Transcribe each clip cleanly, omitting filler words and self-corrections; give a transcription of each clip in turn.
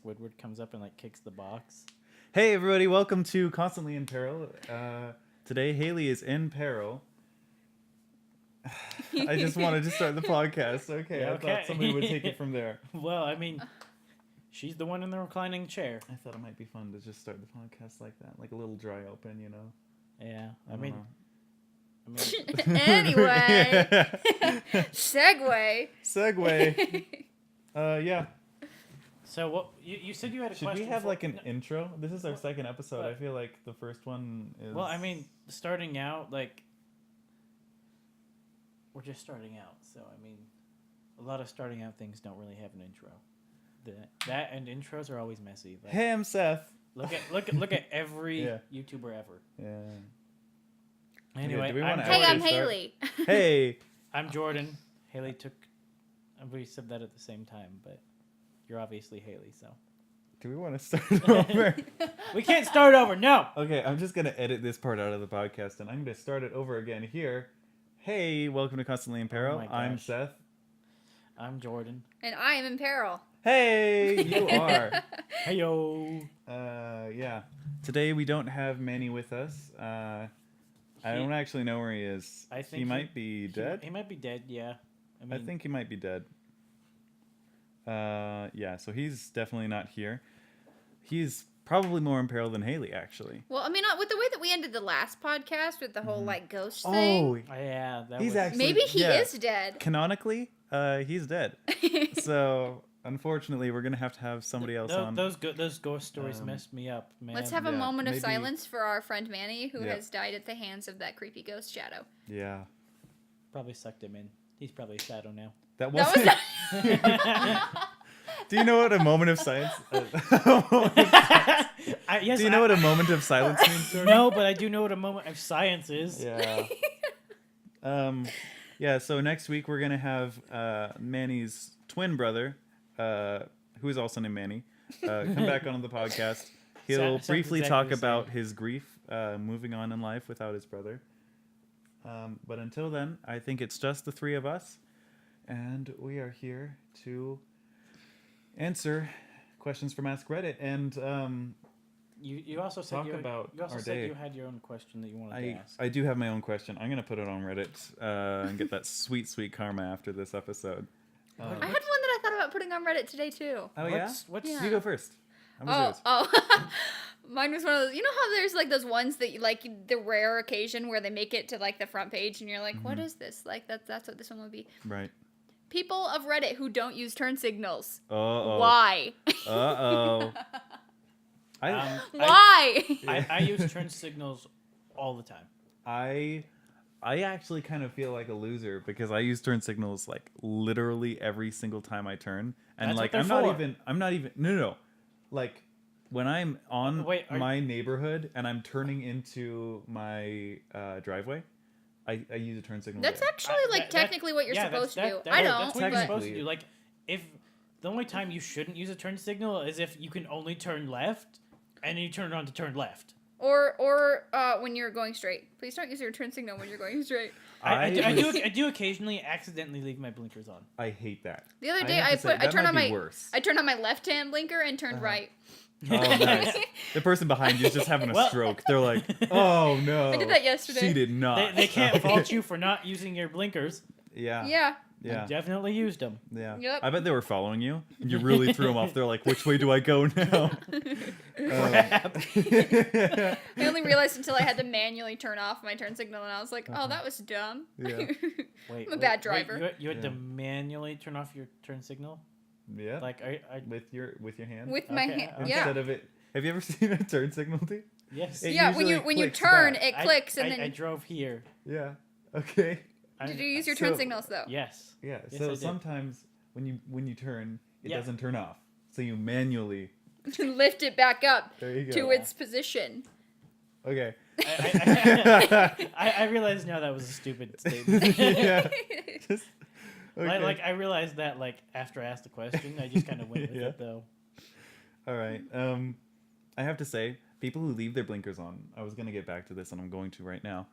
Squidward comes up and like kicks the box. Hey everybody, welcome to Constantly in Peril. Today Haley is in peril. I just wanted to start the podcast. Okay, Yeah, I okay. thought somebody would take it from there. Well, I mean, she's the one in the reclining chair. I thought it might be fun to just start the podcast like that, like a little dry open, you know. Yeah, I mean, Anyway, segue. Yeah. So what you said you had a Should question. we have for- like an no, intro? This is our second episode. but- I feel like the first one is. Well, I mean, starting out like we're just starting out, so I mean, a lot of starting out things don't really have an intro. That and intros are always messy. Like, Hey, I'm Seth. look at every Yeah. YouTuber ever. Yeah. Anyway, do we I'm wanna Hey, I'm actually start? Haley. Hey. I'm Jordan. Haley took. We said that at the same time, but you're obviously Haley, so Do we want to start over? we can't start over. No. Okay, I'm just gonna edit this part out of the podcast, and I'm gonna start it over again here. Hey, welcome to Constantly in Peril. my I'm gosh. Seth. I'm Jordan. And I am in peril. Hey, you are. Heyo. Yeah. Today we don't have Manny with us. I don't actually know where he is. I think he might be dead. He might be dead. Yeah. I think he might be dead. Yeah. So he's definitely not here. He's probably more in peril than Haley, actually. Well, I mean, with the way that we ended the last podcast with the whole like ghost Oh, thing, Yeah. That he's was, actually maybe he yeah. is dead. Canonically, he's dead. So unfortunately, we're gonna have to have somebody else on. Those ghost stories messed me up, man. Let's have a Yeah, moment of maybe- silence for our friend Manny, who Yeah. has died at the hands of that creepy ghost shadow. Yeah. Probably sucked him in. He's probably a shadow now. That That wasn't. was Do you know what a moment of silence? Yes, Do you know what a moment of silence means? Jordan? No, but I do know what a moment of science is. Yeah. Yeah. So next week we're gonna have Manny's twin brother, who is also named Manny, come back on the podcast. He'll Sounds briefly exactly talk the about same. his grief, moving on in life without his brother. But until then, I think it's just the three of us, and we are here to answer questions from Ask Reddit and. You also said Talk about you also our said day. you had your own question that you wanted to ask. I do have my own question. I'm gonna put it on Reddit and get that sweet karma after this episode. I had one that I thought about putting on Reddit today too. Oh yeah? What's Yeah. You go first. How was yours? Mine was one of those. You know how there's like those ones that you like the rare occasion where they make it to like the front page and you're like, what is this? Like that's what this one would be. Right. People of Reddit who don't use turn signals. Uh-oh. Why? Uh-oh. Why? I use turn signals all the time. I actually kind of feel like a loser because I use turn signals like literally every single time I turn. And That's like what I'm they're not even no. Like when I'm on Wait, my neighborhood and I'm turning into my driveway, I use a turn signal. That's there. actually like That- technically what you're yeah, supposed to do. that's I know, That's what you're but supposed to do. Like, if the only time you shouldn't use a turn signal is if you can only turn left, and then you turn it on to turn left. or when you're going straight. Please don't use your turn signal when you're going straight. I do occasionally accidentally leave my blinkers on. I hate that. The other day have I to say, that turned might on be my worse. I turned on my left hand blinker and turned right. Oh, nice. The person behind you is just having a Well- stroke. They're like, oh no. I did that yesterday. She did not. They can't fault you for not using your blinkers. Yeah. Yeah. Yeah. I definitely used them. Yeah. Yep. I bet they were following you, and you really threw them off. They're like, which way do I go now? Crap. I only realized until I had to manually turn off my turn signal, and I was like, "Oh, that was dumb." Yeah. Wait, I'm a bad wait, driver. you had to Yeah. manually turn off your turn signal? Yeah. Like, with your hand. With my Okay, hand, okay. yeah, Instead of it. Have you ever seen a turn signal, dude? yes. It yeah. When you usually clicks turn, back. it clicks, and I then drove here. Yeah. Okay. did you use your turn So- signals though? Yes. Yeah. Yes, I So did. sometimes when you turn, it Yeah. doesn't turn off. So you manually. Lift it back up There you go. to its position. Okay. I realize now that was a stupid statement. Yeah. Just, okay. Like I realized that like after I asked the question, I just kind of went with Yeah. it though. All right. I have to say, people who leave their blinkers on, I was going to get back to this and I'm going to right now.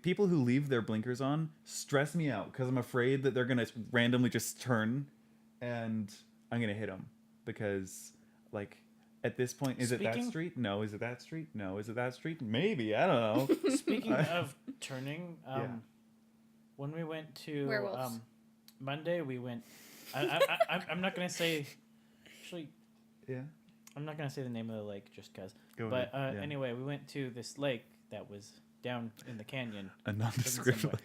People who leave their blinkers on stress me out because I'm afraid that they're going to randomly just turn and I'm going to hit them because like at this point, is it that Speaking- street? No. Is it that street? No. Is it that street? Maybe. I don't know. Speaking of turning, Yeah. when we went to Werewolves. Monday, we went. I'm not gonna say. Actually, Yeah. I'm not gonna say the name of the lake just cause. Go But ahead. Yeah. anyway, we went to this lake that was down in the canyon. A nondescript. somewhere.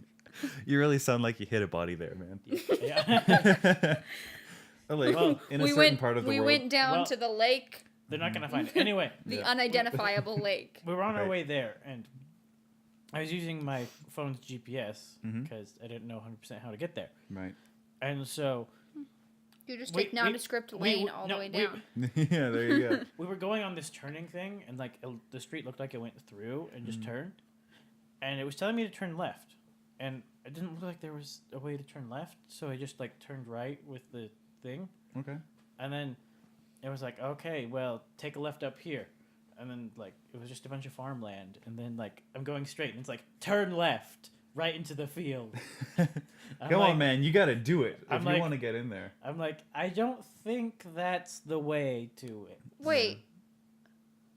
You really sound like you hit a body there, man. Yeah. A lake Well, in a certain part of the we world. went down Well- to the lake, They're not gonna find it anyway. the Yeah. unidentifiable lake. We were on our Right. way there, and I was using my phone's GPS Mhm. because I didn't know 100% how to get there, Right. and so You just We- take nondescript we- lane all the no, way we- down. Yeah, there you go. we were going on this turning thing, and like the street looked like it went through and just turned, and it was telling me to turn left, and it didn't look like there was a way to turn left, so I just like turned right with the thing, Okay. and then it was like, okay, well, take a left up here, and then like it was just a bunch of farmland, and then like I'm going straight, and it's like turn left right into the field. I'm Come like- on, man. You got to do it if I'm you like- want to get in there. I'm like, I don't think that's the way to it. Wait,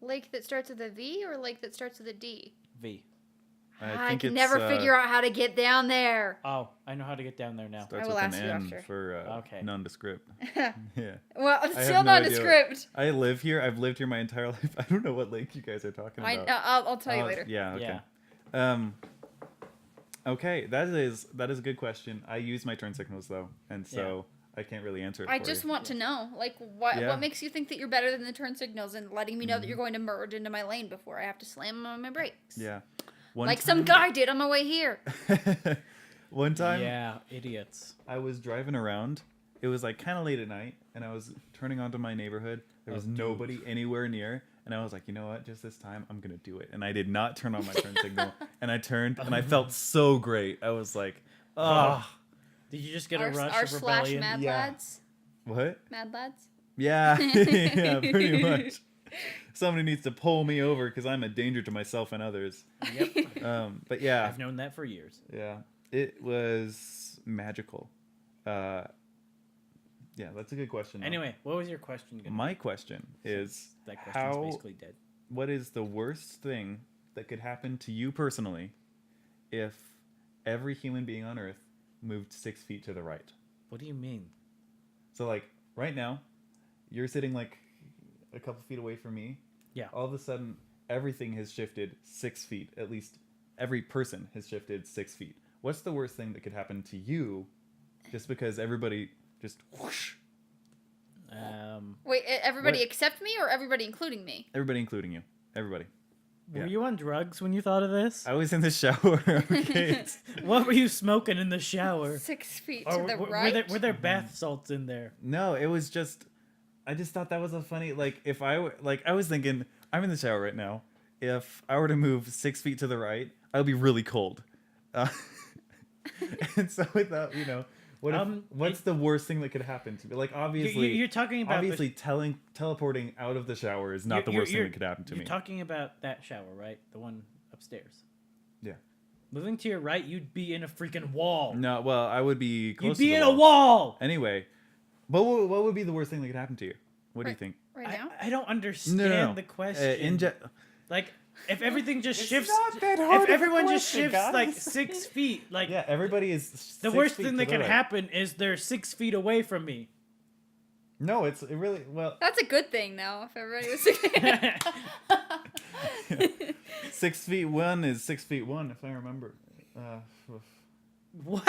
lake that starts with a V or lake that starts with a D? V. I think can it's, never figure out how to get down there. Oh, I know how to get down there now. Starts I will with ask an you N after. for Okay. nondescript. Yeah. Well, it's I have still no idea. nondescript. I live here. I've lived here my entire life. I don't know what lake you guys are talking about. I'll tell you later. Yeah. Okay. Yeah. Okay. That is a good question. I use my turn signals though, and so I can't really answer it. I for just you. want to know, like, what Yeah. what makes you think that you're better than the turn signals and letting me know that you're going to merge into my lane before I have to slam on my brakes? Yeah. One Like some time- guy did on my way here. One time, Yeah, idiots. I was driving around. It was like kind of late at night, and I was turning onto my neighborhood. There was dude. nobody anywhere near, and I was like, you know what? Just this time, I'm gonna do it. And I did not turn on my turn signal, and I turned, and I felt so great. I was like, oh, Did you just get a R rush r of slash rebellion? Mad Yeah. Lads. what? Mad Lads. Yeah, yeah, pretty much. Somebody needs to pull me over because I'm a danger to myself and others. Yep. But yeah, I've known that for years. yeah, it was magical. Yeah, that's a good question. though. Anyway, what was your question? Gonna My question is that question's how basically dead. what is the worst thing that could happen to you personally if every human being on earth moved 6 feet to the right? What do you mean? So like right now, you're sitting like a couple feet away from me. Yeah. All of a sudden, everything has shifted 6 feet. At least every person has shifted 6 feet. What's the worst thing that could happen to you just because everybody just whoosh? Wait, everybody What? except me or everybody including me? Everybody including you. Everybody. Were Yeah. you on drugs when you thought of this? I was in the shower. Okay. What were you smoking in the shower? 6 feet Or to the were right. there bath salts in there? No, it was just I just thought that was a funny like if I were like I was thinking I'm in the shower right now. If I were to move 6 feet to the right, I would be really cold. And so I thought, you know, what's the worst thing that could happen to me? Like obviously You're talking about obviously teleporting out of the shower is not the worst thing that could happen to You're me. talking about that shower, right? The one upstairs. Yeah. Moving to your right, you'd be in a freaking wall. No, well, I would be close You'd to be the in a wall. Anyway, what would be the worst thing that could happen to you? What do you Right. think? Right now? I don't understand No. the question. Like, if everything just shifts, not that hard if of a everyone just question, shifts like guys. 6 feet, like Yeah, everybody is the 6 worst feet thing to that the can right. happen is they're 6 feet away from me. No, it really well. That's a good thing, though, if everybody was 6'1" is 6'1", if I remember. What?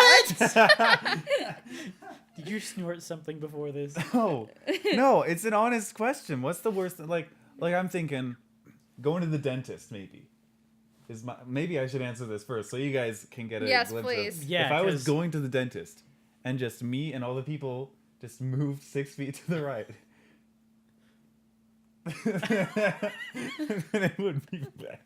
Did you snort something before this? No, it's an honest question. What's the worst? Like I'm thinking, going to the dentist maybe. Maybe I should answer this first so you guys can get a Yes, glimpse please. of. Yeah, if I was 'cause- going to the dentist and just me and all the people just moved 6 feet to the right. Then it would be bad.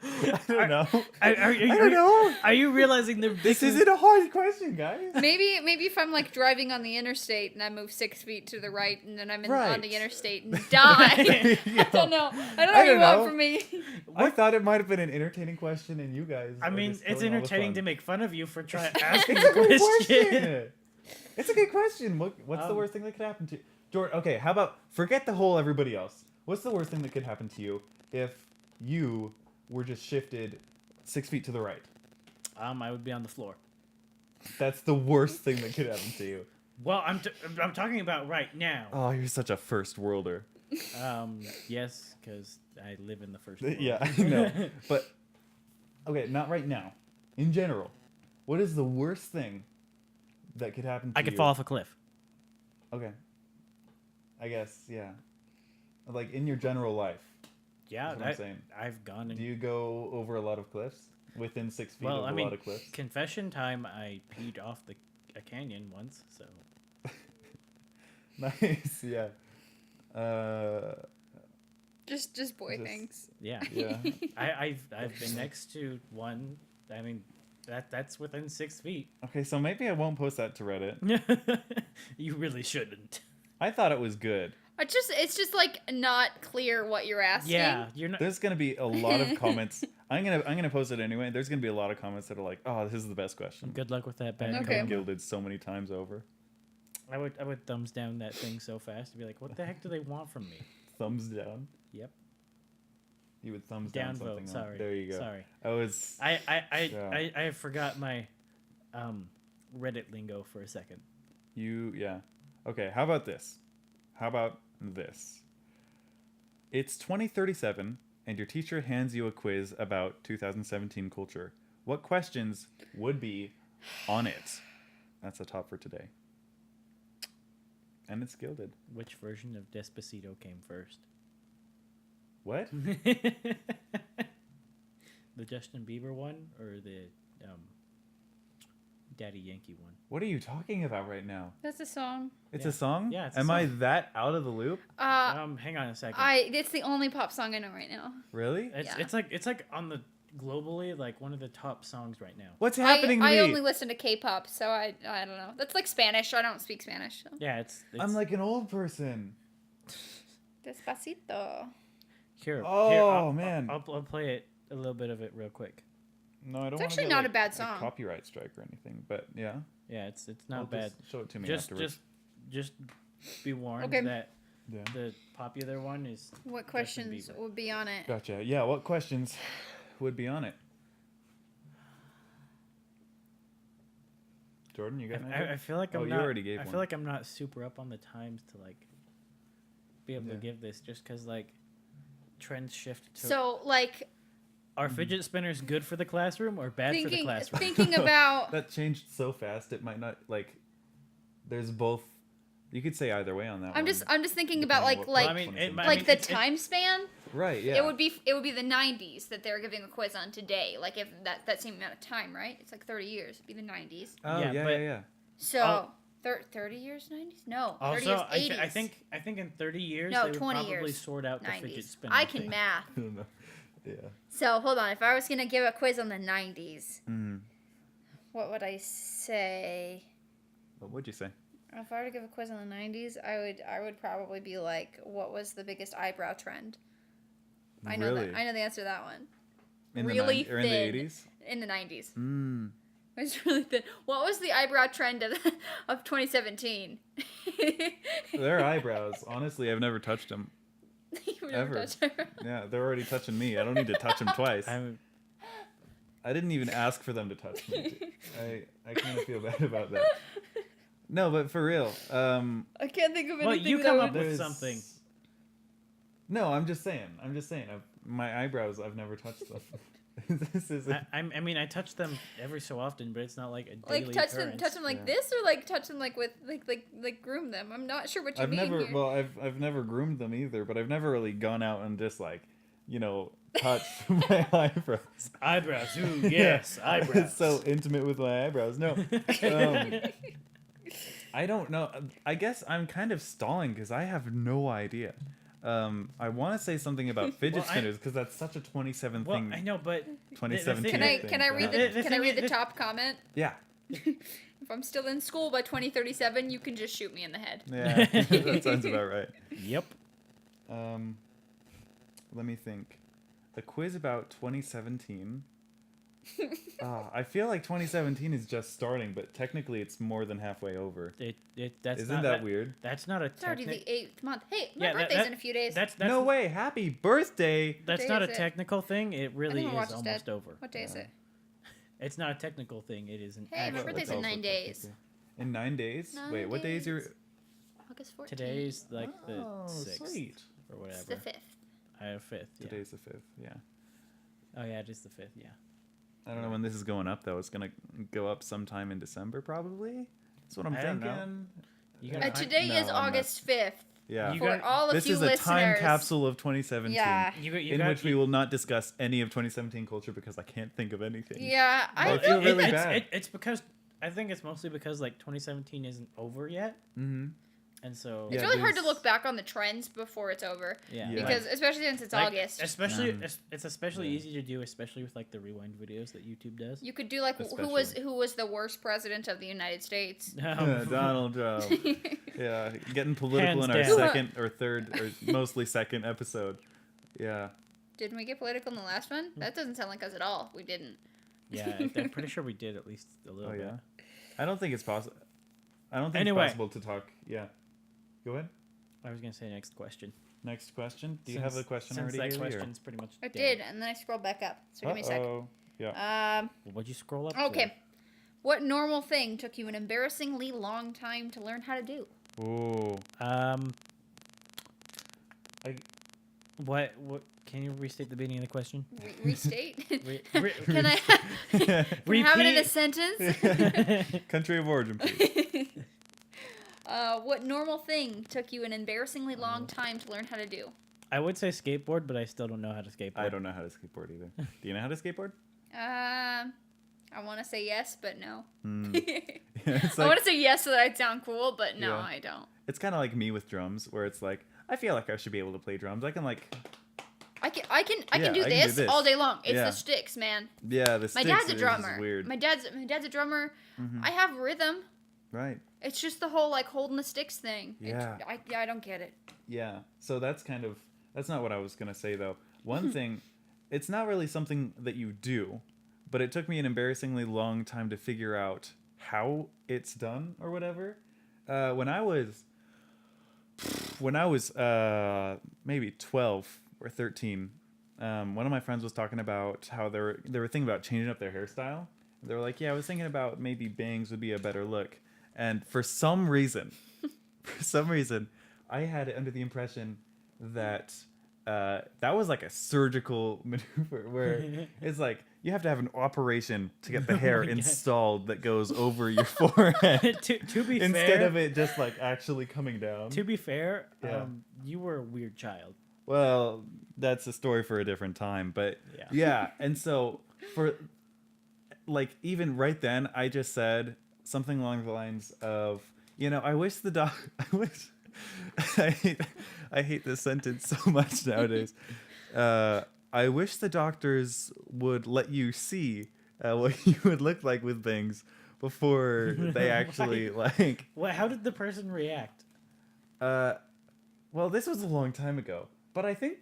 I don't know. I don't know. Are you realizing This isn't a hard question, guys. maybe if I'm like driving on the interstate and I move 6 feet to the right and then I'm on Right. the interstate and die. Yeah. I don't know. I don't know I what you don't want know. from me. I thought it might have been an entertaining question, and you guys. I are mean, just it's killing all the entertaining to fun. make fun of you for trying asking It's a the good question. question. It's a good question. What's the Um, worst thing that could happen to you? Jordan, okay, how about forget the whole everybody else. What's the worst thing that could happen to you if you were just shifted 6 feet to the right? I would be on the floor. That's the worst thing that could happen to you. Well, I'm talking about right now. Oh, you're such a first worlder. Yes, because I live in the first world. Yeah, I know. But, okay, not right now. In general, what is the worst thing that could happen to you? I could fall off a cliff. Okay. I guess, yeah. Like, in your general life. Yeah, That's what I'm saying. I've gone. Do you go over a lot of cliffs? Within 6 feet of a lot of cliffs? Confession time, I peed off a canyon once, so... Nice, yeah. Just boy things. Yeah. Yeah. I've been next to one. I mean, that's within 6 feet. Okay, so maybe I won't post that to Reddit. You really shouldn't. I thought it was good. It's just like not clear what you're asking. Yeah, you're not. There's gonna be a lot of comments. I'm gonna post it anyway. There's gonna be a lot of comments that are like, "Oh, this is the best question." Good luck with that, And Ben. Okay. I'm gilded so many times over. I would thumbs down that thing so fast to be like, what the heck do they want from me? Thumbs down. Yep. You would thumbs down something. Downvote. Sorry. There you go. Sorry. I was. I forgot my Reddit lingo for a second. Yeah. Okay. How about this? It's 2037, and your teacher hands you a quiz about 2017 culture. What questions would be on it? That's the top for today. And it's gilded. Which version of Despacito came first? What? The Justin Bieber one or the Daddy Yankee one? What are you talking about right now? That's a song. It's Yeah. a song? Yeah, it's a Am I song. that out of the loop? Hang on a second. It's the only pop song I know right now. Really? It's Yeah. it's like on the globally like one of the top songs right now. What's happening to I me? only listen to K-pop, so I don't know. That's like Spanish. I don't speak Spanish. So. Yeah, it's I'm like an old person. Despacito. here. Oh, man. I'll play it a little bit of it real quick. No, I don't It's wanna actually get, not like, a bad song. copyright strike or anything, but yeah. Yeah, it's not Well, bad. just show it to me Just afterwards. just be warned Okay. that Yeah. the popular one is What Justin questions Bieber. would be on it? Gotcha. Yeah, what questions would be on it? Jordan, you got an idea? I feel like Oh, I'm you not. already gave I one. feel like I'm not super up on the times to like be able Yeah. to give this just because like trends shift to. So like Are fidget spinners good for the classroom or bad for the thinking classroom? thinking about That changed so fast, it might not, like, there's both. You could say either way on that I'm one. just thinking about Depending like on what like I mean, it might- like the it's- time span. Right, yeah. It would be the 90s that they're giving a quiz on today. Like if that same amount of time, right? It's like 30 years. It'd be the 90s. Oh, Yeah, yeah, but- yeah. So 30 years 90s? No, 30 Also, years 80s. I think in 30 years No, they would 20 probably years. sort out the 90s. fidget spinner. I can thing. math. I don't know. Yeah. So hold on. If I was gonna give a quiz on the 90s, Mm. what would I say? What would you say? If I were to give a quiz on the 90s, I would probably be like, what was the biggest eyebrow trend? I know Really? that. I know the answer to that one. In really the or in the thin. 80s? In the 90s. Mm. It was really thin. What was the eyebrow trend of 2017? Their eyebrows. Honestly, I've never touched them. You've never Ever. touched eyebrow. Yeah, they're already touching me. I don't need to touch them twice. I'm, I didn't even ask for them to touch me. I kind of feel bad about that. No, but for real. I can't think of anything. well, you that come I up would... with there's- something. No, I'm just saying. My eyebrows, I've never touched them. This is. I mean, I touch them every so often, but it's not like a daily Like touch occurrence. them like Yeah. this, or like touch them like with like groom them. I'm not sure what you I've mean never. here. Well, I've never groomed them either, but I've never really gone out and just like, touched my eyebrows. Eyebrows, ooh, yes, eyebrows. It's so intimate with my eyebrows. No. I don't know. I guess I'm kind of stalling because I have no idea. I want to say something about fidget Well, spinners because that's such a 27 well, thing. I know, but 2017. Can I thing, can I so- read The the can I thing read is- the top comment? Yeah. If I'm still in school by 2037, you can just shoot me in the head. Yeah. That sounds about right. yep. Let me think. A quiz about 2017. I feel like 2017 is just starting, but technically it's more than halfway over. That's Isn't not, that weird? That's not a It's already technical. the 8th month. Hey, my Yeah, birthday's in a few days. That's No way! Happy birthday! That's day not a is it? technical thing. It really I'm gonna watch is this, almost Dad. over. What day is it? It's not a technical thing. It is an Hey, my actual birthday's thing. in 9 days. In 9 days? 9 Wait, what days are? days. August 14th. Today's like the Oh, 6th sweet. or It's whatever. the 5th. I have 5th. Yeah. Today's the 5th. Yeah. Oh yeah, it is the 5th. Yeah. I don't know when this is going up though. It's gonna go up sometime in December, probably. That's what I'm I don't thinking. know. You gotta- Today No, is I'm not. August 5th. Yeah. You For got- all of This you is a listeners. time capsule of 2017. Yeah. You in which we will not discuss any of 2017 culture because I can't think of anything. Yeah, I Well, I feel don't really think- bad. It's because I think it's mostly because like 2017 isn't over yet, Mm-hmm. and so It's Yeah, really hard to there's- look back on the trends before it's over. yeah, Yeah. Because, especially since it's August. Especially, Mhm. it's especially Yeah. easy to do, especially with like the rewind videos that YouTube does. You could do like who was the worst president of the United States. Donald Trump. Yeah, getting political Hands in our down. second or third or mostly second episode. Yeah. Didn't we get political in the last one? That doesn't sound like us at all. We didn't. Yeah, I'm pretty sure we did at least a little Oh bit. yeah. I don't think it's possible. I don't think Anyway. it's possible to talk. Yeah. Go ahead. I was gonna say next question. Next question. Do you have a question since already? that Haley, or- question's pretty much I dead. did, and then I scrolled back up. So give me a sec. Uh-oh. Yeah. What'd you scroll up? to? Okay. What normal thing took you an embarrassingly long time to learn how to do? Ooh. I What? Can you restate the beginning of the question? Restate? Re- Can I have it in a Repeat. sentence? country of origin, please. What normal thing took you an embarrassingly long time to learn how to do? I would say skateboard, but I still don't know how to skateboard. I don't know how to skateboard either. Do you know how to skateboard? I want to say yes, but no. Hmm. It's I like, want to say yes so that I sound cool, but no, Yeah. I don't. it's kind of like me with drums, where it's like I feel like I should be able to play drums. I can like, I can Yeah, do I can do this this. all day long. It's Yeah. the sticks, man. yeah, the My sticks dad's a is drummer. weird. My dad's a drummer. Mhm. I have rhythm. Right. It's just the whole like holding the sticks thing. Yeah. I don't get it. Yeah. So that's not what I was gonna say though. One thing, it's not really something that you do, but it took me an embarrassingly long time to figure out how it's done or whatever. When I was maybe 12 or 13, one of my friends was talking about how they were thinking about changing up their hairstyle. They were like, "Yeah, I was thinking about maybe bangs would be a better look." And for some reason, I had it under the impression that that was like a surgical maneuver where it's like you have to have an operation to get the hair my God. installed that goes over your forehead to be instead fair, of it just like actually coming down. to be fair, Yeah. you were a weird child. Well, that's a story for a different time, but Yeah. yeah. And so for like even right then, I just said something along the lines of, I wish the doc. I hate this sentence so much nowadays. I wish the doctors would let you see what you would look like with bangs before they actually like. Well, how did the person react? Well, this was a long time ago, but I think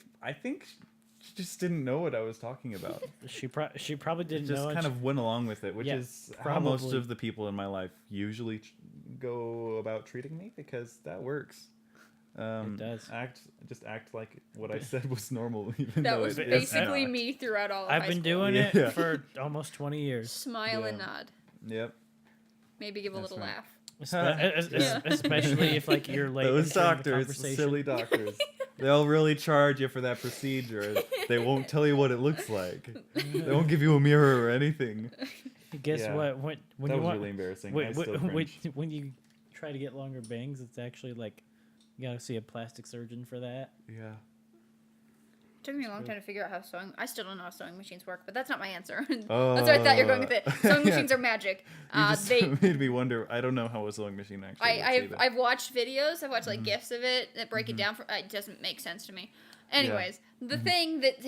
she just didn't know what I was talking about. She probably didn't Just know. kind of went along with it, which Yeah, is how most probably. of the people in my life usually go about treating me because that works. It does. Act like what I said was normal, even That though was it is basically not. me throughout all of I've high been school. doing Yeah. it for almost 20 years. Smile and Yeah. nod. Yep. Maybe give a That's little right. laugh. Yeah. Especially if like you're late. Those entering the doctors, conversation. silly doctors, they'll really charge you for that procedure. They won't tell you what it looks like. They won't give you a mirror or anything. Guess Yeah. what? When That you was want, really embarrassing. when, I still when, cringe. when you try to get longer bangs, it's actually like you gotta see a plastic surgeon for that. Yeah. It took me a long True. time to figure out how sewing. I still don't know how sewing machines work, but that's not my answer. Oh. That's where I thought you were going with it. Sewing Yeah. machines are magic. You just They. made me wonder. I don't know how a sewing machine actually works either. I've watched videos. I've watched like Mhm. gifs of it that break it down. It doesn't make sense to me. Anyways, the Mm-hmm. thing that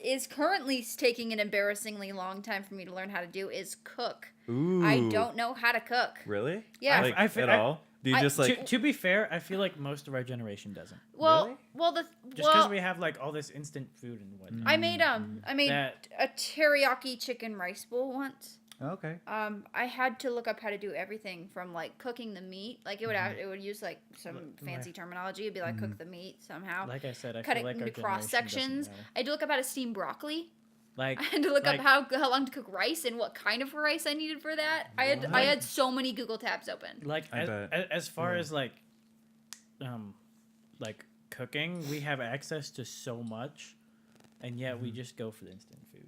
is currently taking an embarrassingly long time for me to learn how to do is cook. Ooh. I don't know how to cook. Really? Yeah. Like, I fi- at I- all? Do you just like? To be fair, I feel like most of our generation doesn't. Well, Really? well, the Just because well, we have like all this instant food and whatnot. I made That- a teriyaki chicken rice bowl once. Okay. I had to look up how to do everything from like cooking the meat. Like it would use like some fancy terminology. It'd be like cook the meat somehow. Like I said, I cut feel it like our into cross generation doesn't sections. know. I had to look up how to steam broccoli. Like I had to look like, up how long to cook rice and what kind of rice I needed for that. I had so many Google tabs open. Like I bet. as far as like cooking, we have access to so much, and yet we just go for the instant food.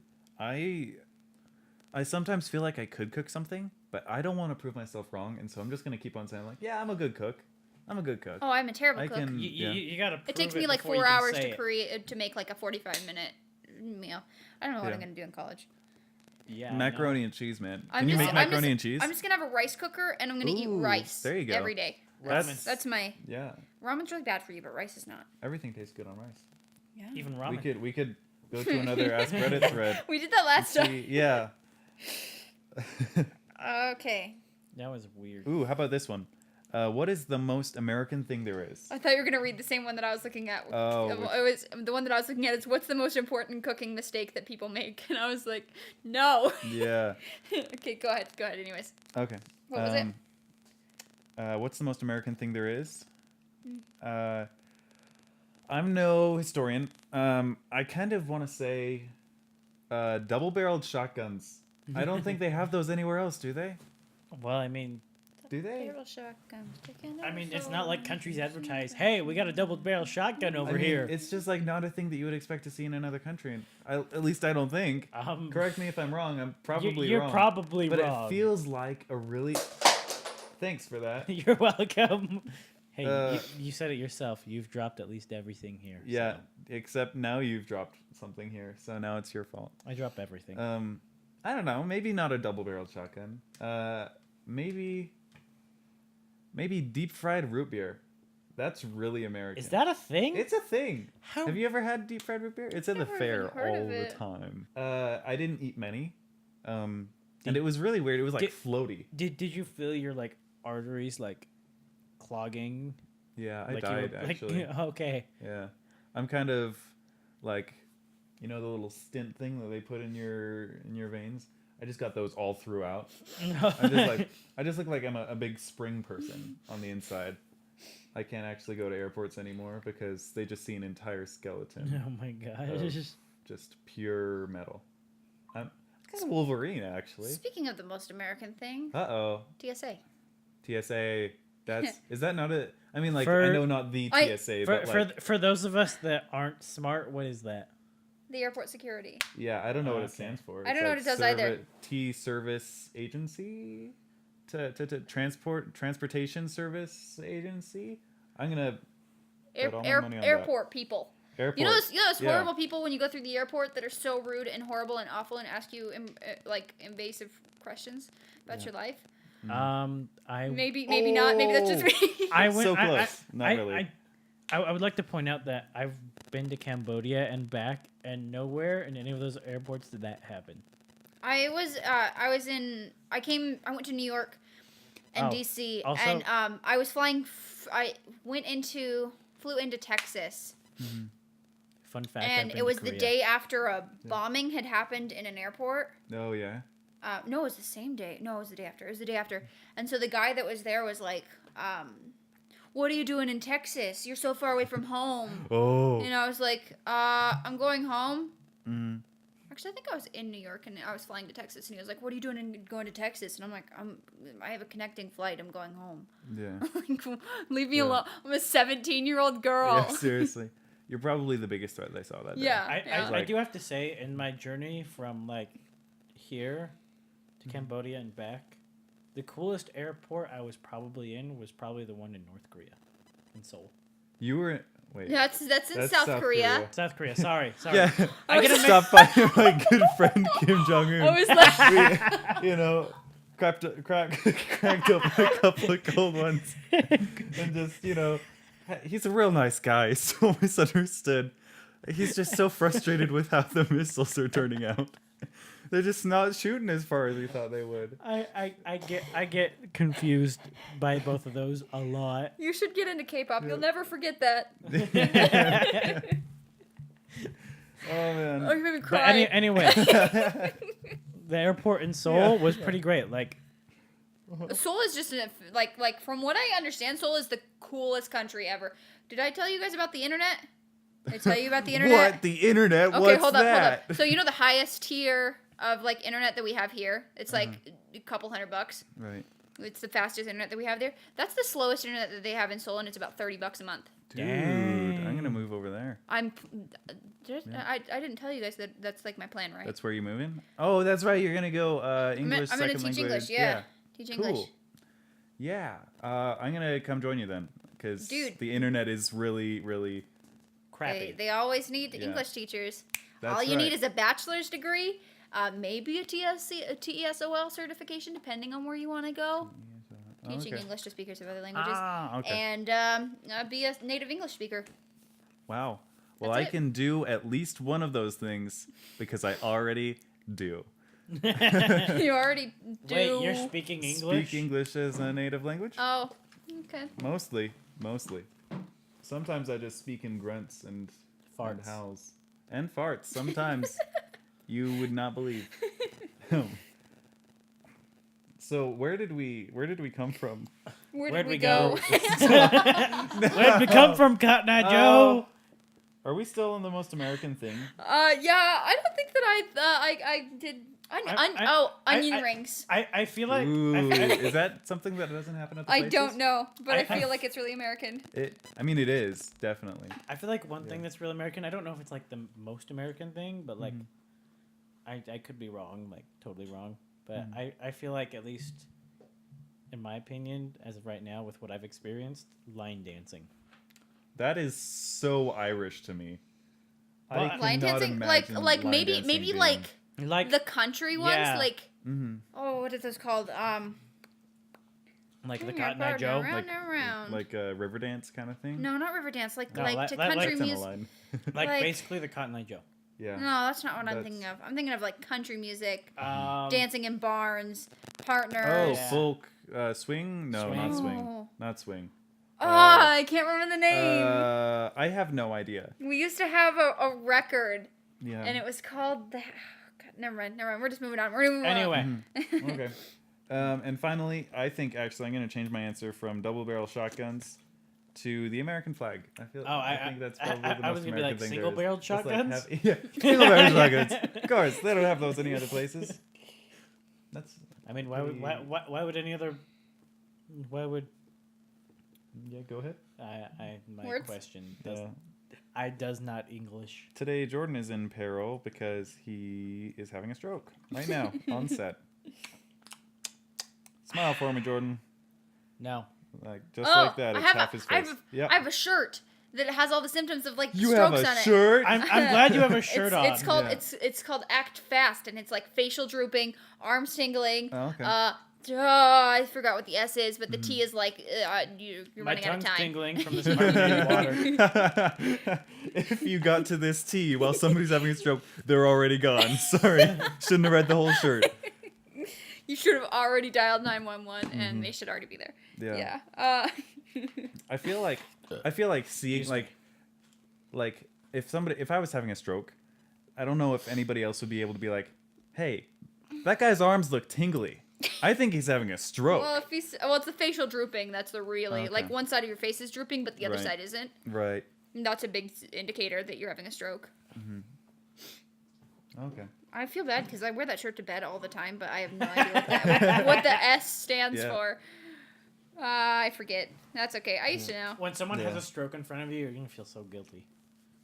I sometimes feel like I could cook something, but I don't want to prove myself wrong, and so I'm just gonna keep on saying like, yeah, I'm a good cook. I'm a good cook. Oh, I'm a terrible I cook. can. You gotta. Prove It takes me like before you 4 can hours say to it. create to make like a 45-minute meal. I don't know what Yeah. I'm gonna do in college. Yeah, I know. Macaroni and cheese, man. I'm Can you just- make I'm macaroni just- and cheese? I'm just gonna have a rice cooker and I'm gonna eat Ooh, rice there you go. every day. Ramen. That's my Yeah, ramen's really bad for you, but rice is not. everything tastes good on rice. Yeah. Even ramen. We could go to another Ask Reddit thread. We did that last time. See, yeah. Okay. That was weird. Ooh, how about this one? What is the most American thing there is? I thought you were gonna read the same one that I was looking at. Oh, It which- was the one that I was looking at is what's the most important cooking mistake that people make, and I was like, no. Yeah. Okay, go ahead. Go ahead. Anyways, Okay. what was it? What's the most American thing there is? I'm no historian. I kind of want to say double-barreled shotguns. I don't think they have those anywhere else, do they? Well, I mean, Do they? Barrel shotgun, sticking it's out not like so countries much. advertise, "Hey, we got a double barrel shotgun over I mean, here." It's just like not a thing that you would expect to see in another country. And at least I don't think. Correct me if I'm wrong. I'm probably you're wrong. probably but wrong. it feels like a really. Thanks for that. You're welcome. Hey, Uh, you said it yourself. You've dropped at least everything here. Yeah, so except now you've dropped something here, so now it's your fault. I drop everything. I don't know. Maybe not a double-barreled shotgun. Maybe deep-fried root beer. That's really American. Is that a thing? It's a thing. How? Have you ever had deep-fried root beer? It's at the Never fair even heard all of the it. time. I didn't eat many, and it was really weird. It was like Did- floaty. Did you feel your like arteries like clogging? Yeah, I like died actually. Okay. Yeah, I'm kind of like, you know, the little stint thing that they put in your veins. I just got those all throughout. I just look like I'm a big spring person on the inside. I can't actually go to airports anymore because they just see an entire skeleton. Oh my gosh. Just pure metal. It's Wolverine, actually. Speaking of the most American thing, Uh-oh. TSA. TSA. Is that not a... I mean, like, For- I know not the TSA, but like... For those of us that aren't smart, what is that? The airport security. Yeah, I don't know what it Okay. stands for. I don't know what it does either. Service Agency? Transportation Service Agency? I'm gonna put all my money on Airport people. Airport. You know those Yeah. horrible people when you go through the airport that are so rude and horrible and awful and ask you like invasive questions about your life. Maybe not. Maybe that's just me. I went So close. Not really. I would like to point out that I've been to Cambodia and back, and nowhere in any of those airports did that happen. I went to New York and Oh, DC, also- and I was flying. Flew into Texas, Fun fact. I've and been it to was the Korea. day after a bombing had happened in an airport. Oh, yeah? No, it was the same day. No, it was the day after. It was the day after. And so the guy that was there was like, what are you doing in Texas? You're so far away from home. Oh. And I was like, I'm going home. Mm. Actually, I think I was in New York and I was flying to Texas. And he was like, what are you doing going to Texas? And I'm like, I have a connecting flight. I'm going home. Yeah. Like, leave me Yeah. alone. I'm a 17-year-old girl. Yeah, seriously. You're probably the biggest threat I saw that day. Yeah. I Like- do have to say, in my journey from like here to Cambodia and back, the coolest airport I was probably in was probably the one in North Korea, in Seoul. You were... Wait. That's in That's South South Korea. Korea. South Korea. Sorry. Yeah. I I was get like- stopped by my good friend Kim Jong-un. I was like, You know, cracked up a couple of cold ones. And just, you know, he's a real nice guy. So misunderstood. He's just so frustrated with how the missiles are turning out. They're just not shooting as far as we thought they would. I get confused by both of those a lot. You should get into K-pop. You'll never forget that. Oh man. Oh, you made me But cry. anyway, the airport in Seoul was pretty great. Like, Seoul is just like from what I understand, Seoul is the coolest country ever. Did I tell you guys about the internet? Did I tell you about the internet? What? The internet? Okay, What's hold that? up. So you know the highest tier of like internet that we have here? It's like a couple $100. Right. It's the fastest internet that we have there. That's the slowest internet that they have in Seoul, and it's about $30 a month. Dude, Dang. I'm gonna move over there. I didn't tell you guys that that's like my plan, right? That's where you're moving? Oh, that's right. You're gonna go English I'm second gonna teach language. English. Yeah. Teach English. Cool. Yeah. I'm gonna come join you then, because Dude. the internet is really, really. crappy. They always need Yeah. English teachers. That's All you need right. is a bachelor's degree, maybe a TESOL certification, depending on where you want to go. Teaching okay. English to speakers of other languages. Okay. And be a native English speaker. Wow. Well, That's I it. can do at least one of those things because I already do. You already do. Wait, you're speaking English? Speak English as a native language? Oh, okay. Mostly. Sometimes I just speak in grunts and Farts. and howls. And farts. Sometimes you would not believe. So where did we come from? Where Where'd did we we go? Where'd we come from, Cotton Eye Joe? Are we still on the most American thing? Yeah, I don't think that I did. Onion rings. I feel like Ooh, I is that something that doesn't happen at the I places? don't know, but I I- feel like it's really American. I mean, it is, definitely. I feel like one thing Yeah. that's real American. I don't know if it's like the most American thing, but like I could be wrong, like totally wrong. But I feel like, at least in my opinion, as of right now, with what I've experienced, line dancing. That is so Irish to me. Well, Line cannot dancing, imagine like line maybe dancing being- like Like the country ones, Yeah. like Mhm. oh, what is this called? like the Cotton Eye Joe. Around and around. like a river dance kind of thing. No, not river dance. Like No, like like- to like- country That's in a music. line. Like like- basically the Cotton Eye Joe. Yeah. No, that's not what I'm thinking of. I'm thinking of like country music, Um, dancing in barns, partners. Oh, Yeah. folk swing? No, Swing. not swing. Oh. Not swing. I can't remember the name. I have no idea. We used to have a record, Yeah. and it was called the. God, never mind. We're just moving on. We're moving on. Anyway, Okay. And finally, I think actually I'm going to change my answer from double barrel shotguns to the American flag. I think that's probably the most I was gonna be American like thing there single is. barreled It's like shotguns. yeah, single barrel shotguns. Of course, they don't have those any other places. That's. I mean, why would any other? Why would? Yeah, go ahead. My Words? question does not English. Today, Jordan is in peril because he is having a stroke right now on set. Smile for me, Jordan. No. Like just like that, it's half his face. I have a shirt that has all the symptoms of like You have strokes a on it. shirt. I'm glad you have a shirt on. It's called Yeah. it's called Act Fast, and it's like facial drooping, arms tingling. Oh, okay. I forgot what the S is, but the T is like you're My running out of tongue's time. tingling from the sparkling water. If you got to this T while somebody's having a stroke, they're already gone. Sorry, shouldn't have read the whole shirt. You should have already dialed 911, and they should already be there. Yeah. Yeah. I feel like seeing like if I was having a stroke, I don't know if anybody else would be able to be like, hey, that guy's arms look tingly. I think he's having a stroke. Well, it's the facial drooping. That's the really Okay. like one side of your face is drooping, but the other Right. side isn't. Right. And that's a big indicator that you're having a stroke. Okay. I feel bad because I wear that shirt to bed all the time, but I have no idea what the S stands Yeah. for. I forget. That's okay. I used to know. When someone has Yeah. a stroke in front of you, you're gonna feel so guilty.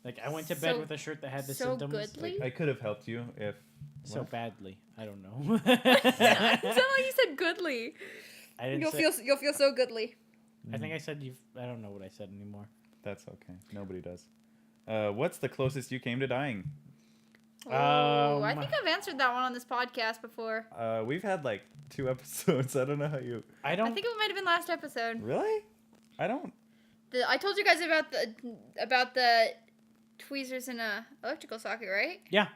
Like I went to bed So- with a shirt that had the so symptoms goodly? I could have helped you if. so What? badly. I don't know. It sounded like you said goodly. I didn't You'll say, feel so goodly. I think I said you've. I don't know what I said anymore. That's okay. Nobody does. What's the closest you came to dying? Oh, I think I've answered that one on this podcast before. We've had like 2 episodes. I don't know how you. I I don't. think it might have been last episode. Really? I don't. I told you guys about the tweezers in a electrical socket, right? Yeah.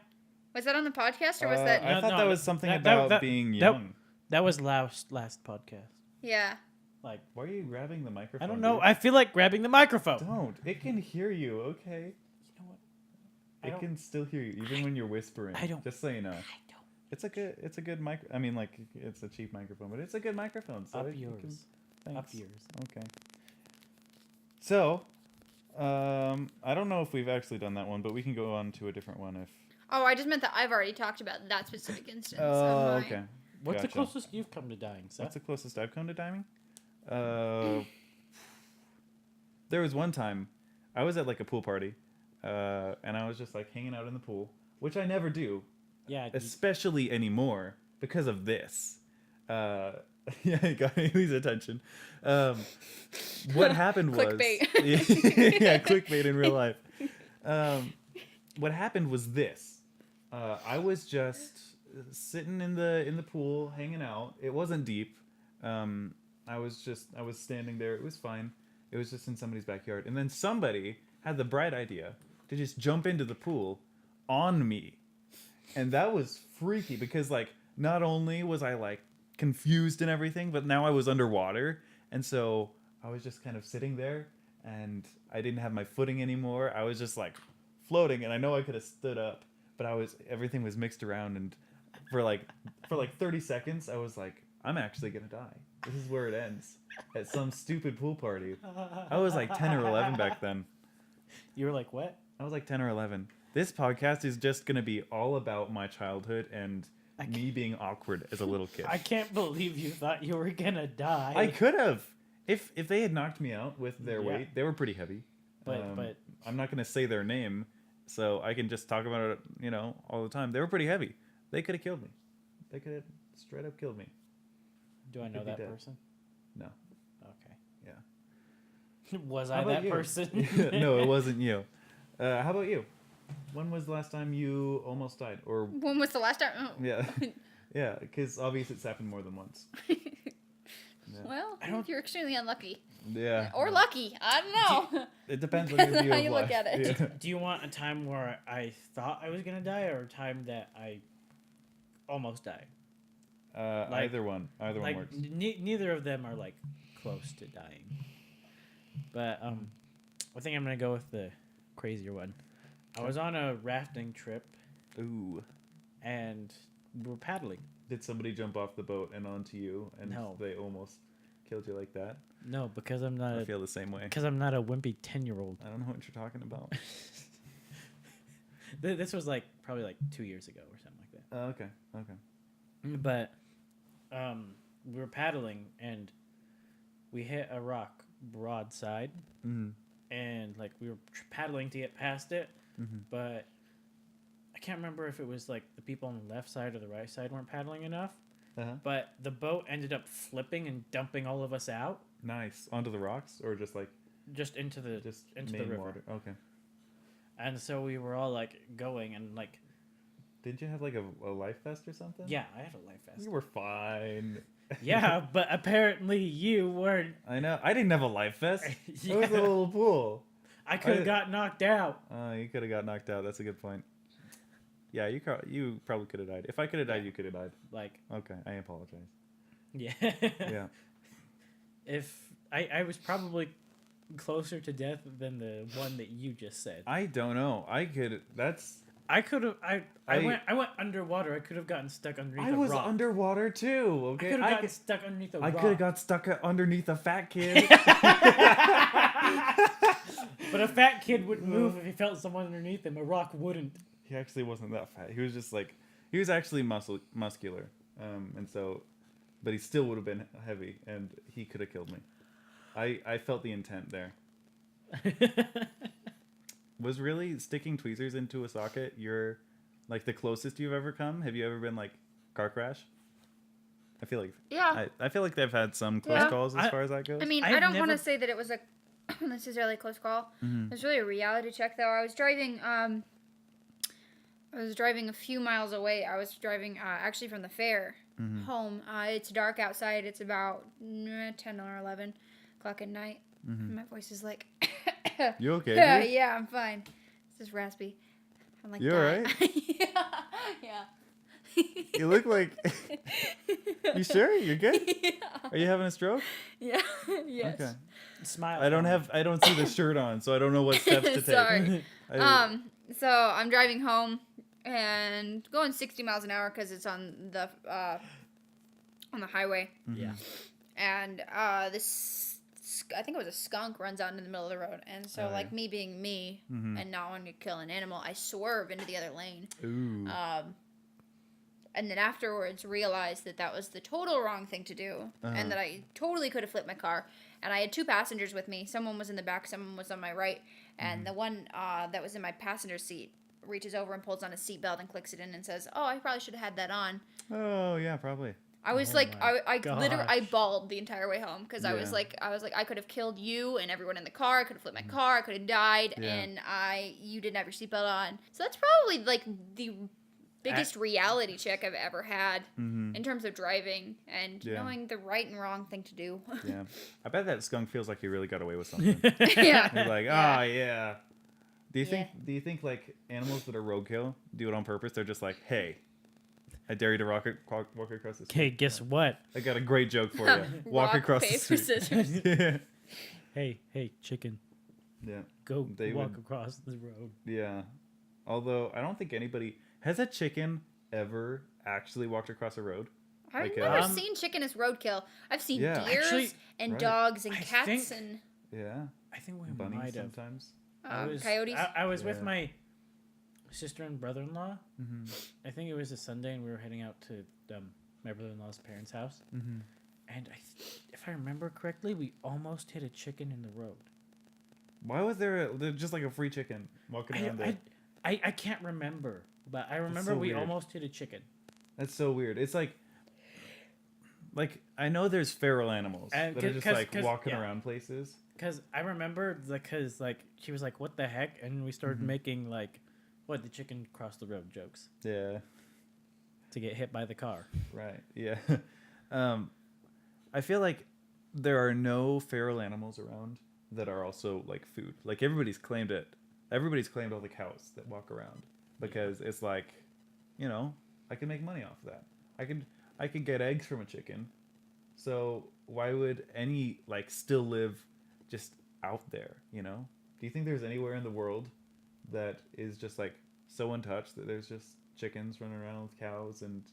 Was that on the podcast or was that? I thought that was something that- about that- being that- young. That was last podcast. Yeah. Like, Why are you grabbing the microphone? I don't know. dude? I feel like grabbing the microphone. Don't. It can hear you. Okay. You know what? It can still hear you even when you're whispering. I don't. Just so you know. I don't. It's a good mic. I mean, like, it's a cheap microphone, but it's a good microphone. So Up you can- yours. thanks. Up yours. Okay. So, I don't know if we've actually done that one, but we can go on to a different one if. Oh, I just meant that I've already talked about that specific instance. Oh, of mine. okay. What's the Gotcha. closest you've come to dying, Seth? What's the closest I've come to diving? There was one time I was at like a pool party, and I was just like hanging out in the pool, which I never do, Yeah. especially anymore because of this. Yeah, it got Haley's attention. What happened was Clickbait. yeah, clickbait in real life. What happened was this. I was just sitting in the pool, hanging out. It wasn't deep. I was standing there. It was fine. It was just in somebody's backyard. And then somebody had the bright idea to just jump into the pool on me. And that was freaky because, like, not only was I, like, confused and everything, but now I was underwater. And so I was just kind of sitting there and I didn't have my footing anymore. I was just, like, floating. And I know I could have stood up, but everything was mixed around. And for like 30 seconds, I was like, I'm actually going to die. This is where it ends. At some stupid pool party. I was like 10 or 11 back then. You were like, what? I was like 10 or 11. This podcast is just going to be all about my childhood and me being awkward as a little kid. I can't believe you thought you were gonna die. I could have. If they had knocked me out with their Yeah. weight, they were pretty heavy. But I'm not going to say their name, so I can just talk about it, all the time. They were pretty heavy. They could have killed me. They could have straight up killed me. do I know could be that dead. person? No. Okay. Yeah. Was How I about that you? person? No, it wasn't you. How about you? When was the last time you almost died? Or When was the last time? Oh. yeah, yeah, because obviously it's happened more than once. Yeah. Well, I don't- you're extremely unlucky. Yeah. Or lucky. I don't know. It depends on your Depends view how of you life. look at it. Yeah. Do you want a time where I thought I was gonna die, or a time that I almost died? Like- Either one Like works. neither of them are like close to dying. But I think I'm gonna go with the crazier one. I was on a rafting trip Ooh. and we were paddling. Did somebody jump off the boat and onto you, and No. they almost killed you like that? No, because I'm not I feel the same way. because I'm not a wimpy 10-year-old. I don't know what you're talking about. This was like probably like 2 years ago or something like that. Okay. But we were paddling and we hit a rock broadside, Mm-hmm. and like we were paddling to get past it, Mm-hmm. but I can't remember if it was like the people on the left side or the right side weren't paddling enough. Uh-huh. But the boat ended up flipping and dumping all of us out Nice. Onto the rocks, or just like just into the into the main river. water? Okay. And so we were all like going and like, Did you have like a life vest or something? yeah, I had a life vest. You were fine. Yeah, but apparently you weren't. I know. I didn't have a life vest. Yeah. It was a little pool. I could have got knocked out. You could have got knocked out. That's a good point. Yeah, you probably could have died. If I could have died, you could have died. Like, Okay, I apologize. yeah. Yeah. If I was probably closer to death than the one that you just said. I don't know. I could. That's. I could have. I went underwater. I could have gotten stuck underneath I a was rock. underwater too. I Okay. could have gotten stuck underneath a I rock. could have got stuck underneath a fat kid. But a fat kid wouldn't move if he felt someone underneath him. A rock wouldn't. He actually wasn't that fat. He was just like, he was actually muscular, and so, but he still would have been heavy, and he could have killed me. I felt the intent there. Was really sticking tweezers into a socket your, like, the closest you've ever come? Have you ever been like car crash? I feel like Yeah. I feel like they've had some close Yeah. calls as far as that goes. I mean, I've I don't want to never- say that it was a necessarily a close call. Mhm. It was really a reality check, though. I was driving a few miles away. I was driving actually from the fair Mhm. home. It's dark outside. It's about 10 or 11 o'clock at night. Mhm. My voice is like... You okay? Yeah, dude? yeah, I'm fine. It's just raspy. I'm like, You alright? Yeah. You look like. You sure? You're good? Yeah. Are you having a stroke? Yeah. Yes. Okay. Smile. I don't see the shirt on, so I don't know what steps to take. Sorry. So I'm driving home and going 60 miles an hour because it's on the highway. Yeah. And this, I think it was a skunk, runs out into the middle of the road. And so, like, me being me and not wanting to kill an animal, I swerve into the other lane. Ooh. And then afterwards realized that was the total wrong thing to do. And that I totally could have flipped my car. And I had 2 passengers with me. Someone was in the back, someone was on my right. And the one that was in my passenger seat reaches over and pulls on a seatbelt and clicks it in and says, "Oh, I probably should have had that on." Oh, yeah, probably. I was Oh like, my I literally, I gosh. bawled the entire way home because I was like, I could have killed you and everyone in the car. I could have flipped my car. I could have died, and you didn't have your seatbelt on. So that's probably like the biggest reality check I've ever had in terms of driving and knowing the right and wrong thing to do. Yeah, I bet that skunk feels like he really got away with something. Yeah. You're like, oh yeah. Do you think like animals that are roadkill do it on purpose? They're just like, hey, I dare you to walk across the street. Okay, guess what? I got a great joke for you. Walk Rock, across paper, the street. scissors. Yeah. Hey, chicken, Yeah. go They walk would- across the road. Yeah. Although I don't think anybody has a chicken ever actually walked across a road. I've Like, never seen chicken as roadkill. I've seen Yeah. deers Actually, and right. dogs and I cats think- and Yeah. I think we Bunnies might have. sometimes. coyotes. I was with Yeah. my sister and brother-in-law. Mm-hmm. I think it was a Sunday, and we were heading out to my brother-in-law's parents' house. Mm-hmm. And if I remember correctly, we almost hit a chicken in the road. Why was there just like a free chicken walking around there? I can't remember, but I remember so we weird. almost hit a chicken. That's so weird. It's like I know there's feral animals And that are just 'cause- like 'cause- walking yeah. around places. Because I remember, because like she was like, "What the heck?" and we started making like, "What, the chicken crossed the road" jokes Yeah. to get hit by the car. Right. Yeah. I feel like there are no feral animals around that are also like food. Like everybody's claimed it. Everybody's claimed all the cows that walk around because it's like, I can make money off of that. I could get eggs from a chicken. So why would any like still live just out there, Do you think there's anywhere in the world that is just like so untouched that there's just chickens running around with cows and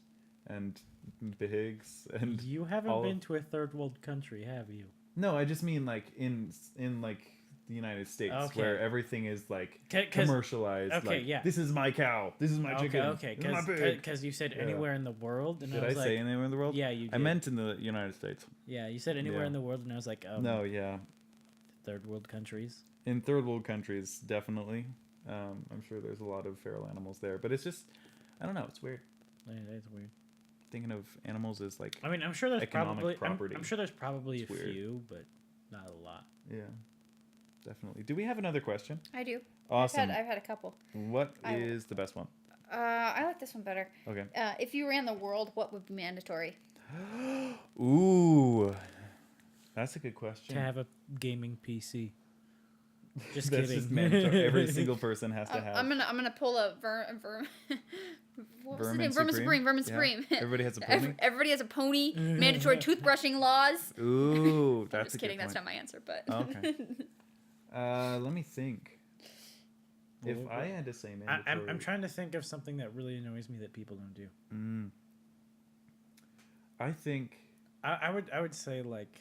pigs and You haven't all been of- to a third world country, have you? No, I just mean like in like the United States Okay. where everything is like 'Cause- commercialized. okay, like, yeah. this is my cow. This is my chicken. Okay, This is my pig. because you said Yeah. anywhere in the world, and Did I I was say like, anywhere in the world? yeah, you did. I meant in the United States. Yeah, you said anywhere Yeah. in the world, and I was like, No, yeah. third world countries. In third world countries, definitely. I'm sure there's a lot of feral animals there, but it's just, I don't know. It's weird. Yeah, that's weird. Thinking of animals as like, I mean, I'm sure there's Economic probably property. I'm sure there's probably It's a weird. few, but not a lot. yeah, definitely. Do we have another question? I do. Awesome. I've had a couple. What is the best one? I like this one better. Okay. If you ran the world, what would be mandatory? Ooh, that's a good question. To have a gaming PC. Just That's kidding. just mandatory. Every single person has to have. I'm gonna pull a what was the Vermin name? Vermin Supreme? Vermin Yeah. Supreme. Everybody has a pony? Everybody has a pony. Mandatory toothbrushing laws. Ooh, I'm that's just a kidding. good That's point. not my answer, but Okay. Let me think. If Well, I had to say mandatory, I'm trying to think of something that really annoys me that people don't do. I think I would say like,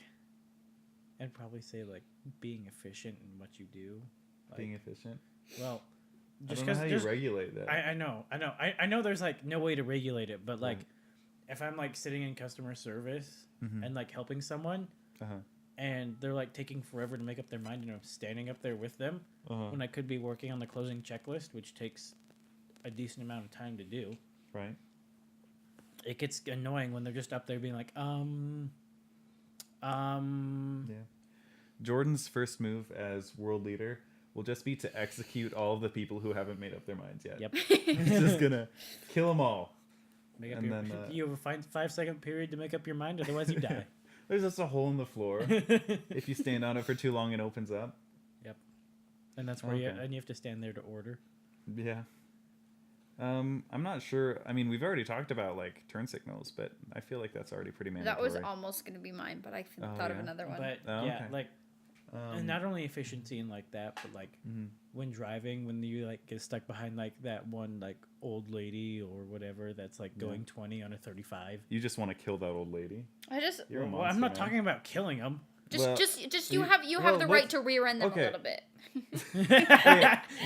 I'd probably say like being efficient in what you do. Like, being efficient. well, I just don't know how because you regulate that. I know there's like no way to regulate it, but like Right. if I'm like sitting in customer service and like helping someone Uh-huh. and they're like taking forever to make up their mind and I'm standing up there with them when I could be working on the closing checklist, which takes a decent amount of time to do. Right. It gets annoying when they're just up there being like, Yeah. Jordan's first move as world leader will just be to execute all of the people who haven't made up their minds yet. Yep. He's just gonna kill them all. Make up And your, then, you have a 5-second period to make up your mind, otherwise you die. There's just a hole in the floor. If you stand on it for too long, it opens up. Yep. And that's where you Okay. have to stand there to order. Yeah. I'm not sure. I mean, we've already talked about like turn signals, but I feel like that's already pretty That mandatory. was almost going to be mine, but I Oh, thought of yeah? another one. But Oh, yeah, okay. like and not only efficiency and like that, but like when driving, when you like get stuck behind like that one like old lady or whatever that's like going 20 on a 35. You just want to kill that old lady. I just You're a Well, monster, I'm not man. talking about killing them. just you you- have well, the what's- right to rear end them okay. a little bit.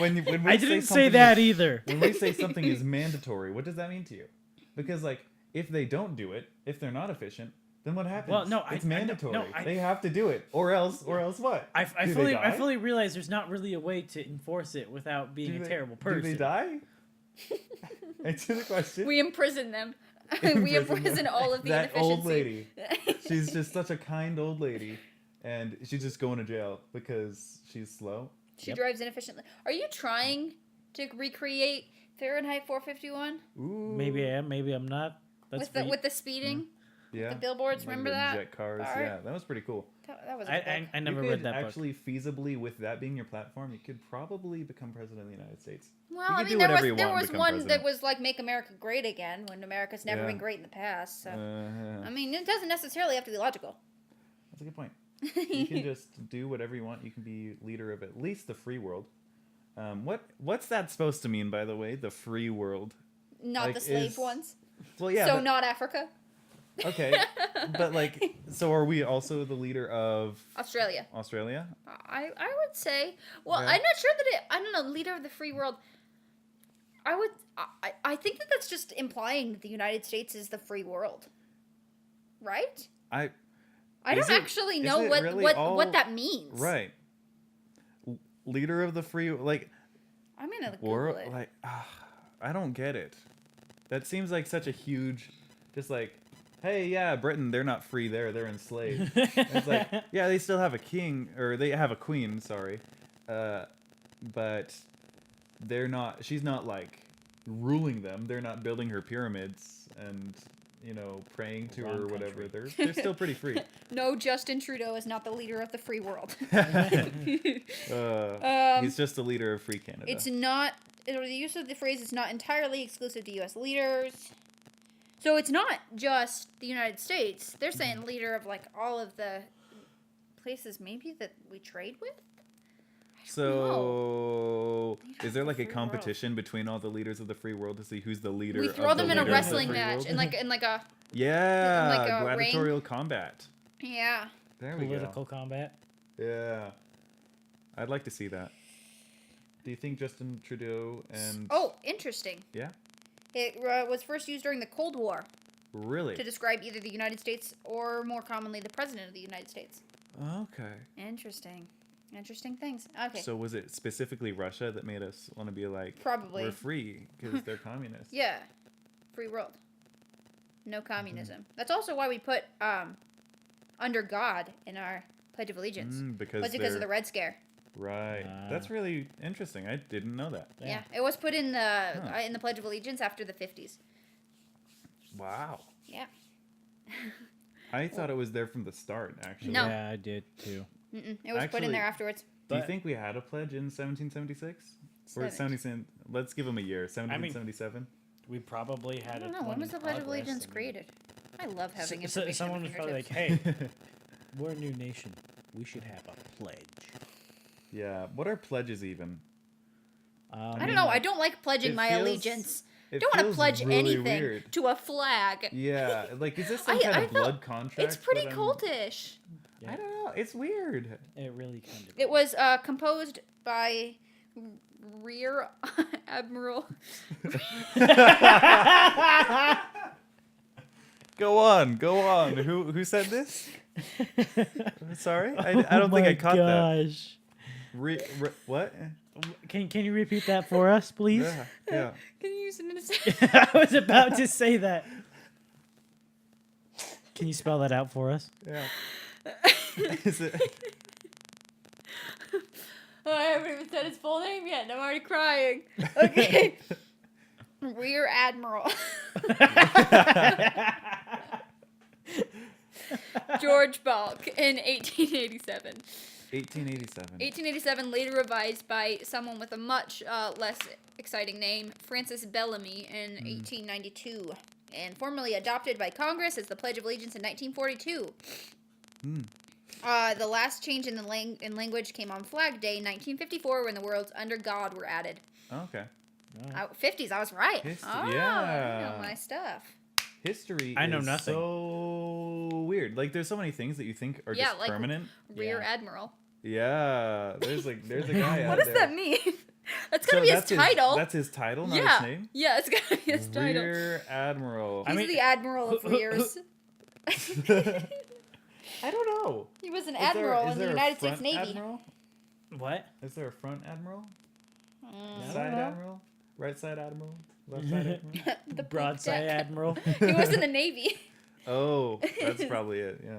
Wait, when we I say didn't say something that is- either. When we say something is mandatory, what does that mean to you? Because like if they don't do it, if they're not efficient, then what happens? Well, no, it's I know- mandatory. no, I- they have to do it, or else what? I Do they I die? fully realize there's not really a way to enforce it without being Do a they- terrible person. Do they die? Answer the question. We imprison them. We imprison all of the that inefficiency. old lady. She's just such a kind old lady, and she's just going to jail because she's slow. She drives inefficiently. Are you trying to recreate Fahrenheit 451 Ooh. Maybe I am, maybe I'm not. That's with the speeding, Yeah. the billboards? Like Remember the that? Jet cars. Art? Yeah, that was pretty cool. That was a good book. I never you read could that book. actually feasibly, with that being your platform, you could probably become president of the United States. Well, You I can mean, do there whatever was you there want and was become one president. that was like "Make America Great Again" when America's never Yeah. been great in the past. So Yeah. I mean, it doesn't necessarily have to be logical. That's a good point. You can just do whatever you want. You can be leader of at least the free world. What's that supposed to mean, by the way? The free world. Not Like, the slave is- ones. Well, yeah. So but- not Africa. okay, but like, so are we also the leader of Australia. Australia? I would say. Well, Yeah. I'm not sure that I don't know. Leader of the free world. I think that's just implying that the United States is the free world. Right? I Is don't it- actually is know it what really what all- what that means. Right. Leader of the free, like, I'm gonna Google world, it. like, I don't get it. That seems like such a huge, just like, hey, yeah, Britain, they're not free there, they're enslaved. It's like, yeah, they still have a king, or they have a queen, sorry. But they're not, she's not like ruling them. They're not building her pyramids and, you know, praying to her or Wrong whatever. country. They're still pretty free. No, Justin Trudeau is not the leader of the free world. He's just the leader of free Canada. It's not. The use of the phrase is not entirely exclusive to U.S. leaders. So it's not just the United States. They're saying leader of like all of the places maybe that we trade with. So, Leader is there of like the a free world. competition between all the leaders of the free world to see who's the leader? We of throw the them in a leaders of the wrestling free match world? in like a Yeah, like a ring. gladiatorial combat. yeah. There we Political go. combat. Yeah, I'd like to see that. Do you think Justin Trudeau and Oh, interesting. yeah, It was first used during the Cold War really? to describe either the United States or more commonly the President of the United States. Okay. Interesting. Interesting things. Okay. So was it specifically Russia that made us want to be like, Probably. we're free because they're communists? Yeah. Free world. No communism. That's also why we put under God in our Pledge of Allegiance. Because Was because of they're- the Red Scare. Right. Ah. That's really interesting. I didn't know that. Yeah. It was put in the Pledge of Allegiance after the 50s. Wow. Yeah. I thought it was there from the start, actually. No. Yeah, I did too. Mm-mm. It was put in Actually- there afterwards. Do you But- think we had a pledge in 1776? Or 70. let's give them a year. 1777? We probably I had don't it. know. When was the Pledge of Allegiance created? I love having information Someone at was my probably like, fingertips. "Hey, we're a new nation. We should have a pledge." Yeah. What are pledges even? I don't know. I don't like pledging it my feels- allegiance. It Don't want to feels pledge really anything weird. to a flag. Yeah. Like, is this some I kind of thought- blood contract? It's pretty that I'm- cultish. I don't know. It's weird. It really kind of. It was composed by Rear Admiral. Go on. Who said this? Sorry? I don't think I caught that. Gosh. What? Can you repeat that for us, please? Yeah. Yeah. Can you use it in a sentence? I was about to say that. Can you spell that out for us? Yeah. Is it? Oh, I haven't even said his full name yet, and I'm already crying. Okay. Rear Admiral. George Balk in 1887. 1887. 1887, later revised by someone with a much less exciting name, Francis Bellamy, in 1892, and formally adopted by Congress as the Pledge of Allegiance in 1942. The last change in language came on Flag Day, 1954, when the words "under God" were added. Okay. 50s, I was right. Yeah. I know my stuff. History I know is nothing. so weird. Like, there's so many things that you think are just like permanent. Rear Yeah. Admiral. Yeah. There's a guy out What does there. that mean? That's gotta be his title. That's his title, not yeah. his name? Yeah, it's gotta be his title. Rear Admiral. He's the Admiral of Rears. I don't know. He was an Is admiral there in the a United States front Navy. Admiral? What? Is there a front admiral? I Side don't know. admiral? Right side admiral? Left side admiral? The Broadside deck. Admiral. He was in the Navy. Oh, that's probably it. Yeah.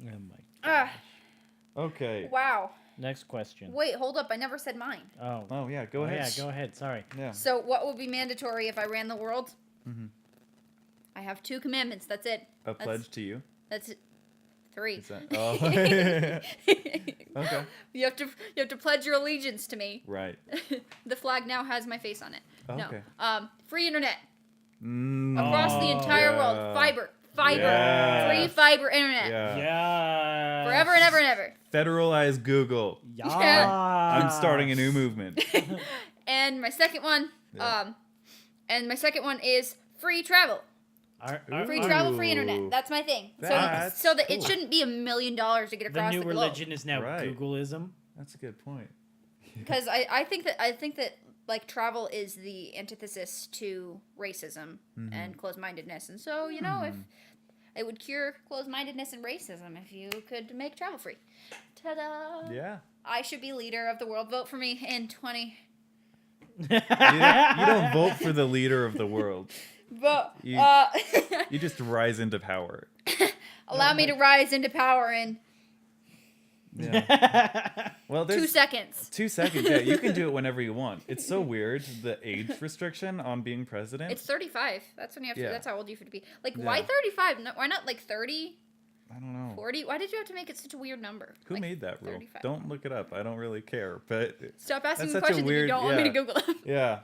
Oh my. Ah, Okay. wow. Next question. Wait, hold up. I never said mine. Oh. Oh yeah, go ahead. Yeah, go ahead. Sorry. Yeah. So, what would be mandatory if I ran the world? Mm-hmm. I have 2 commandments. That's it. A pledge to you. That's 3. Is that? Oh. Okay. You have to pledge your allegiance to me. Right. The flag now has my face on it. Okay. No. Free internet Mm, across the entire yeah. world. Fiber. Yes. Free fiber internet. Yeah. Yeah. Forever and ever and ever. Federalize Google. Yeah. I'm starting a new movement. And my second one, Yeah. is free travel. Free travel, free Ooh. internet. That's my thing. That's So that it cool. shouldn't be $1 million to get The across new the globe. religion is now Right. Googleism. That's a good point. Because I think that like travel is the antithesis to racism and closed-mindedness, and so if it would cure closed-mindedness and racism if you could make travel free. Ta-da! Yeah. I should be leader of the world. Vote for me in 20. You don't vote for the leader of the world. Vote. You just rise into power. Allow me to rise into power in Yeah. Well, there's 2 seconds. 2 seconds. Yeah, you can do it whenever you want. It's so weird, the age restriction on being president. It's 35. That's when you have to. Yeah. That's how old you have to be. Like, Yeah. why 35? No, why not like 30, I don't know. 40? Why did you have to make it such a weird number? Who Like, made that rule? 35. Don't look it up. I don't really care. But Stop asking That's me such a questions if you weird- don't want me to yeah. Google them. yeah.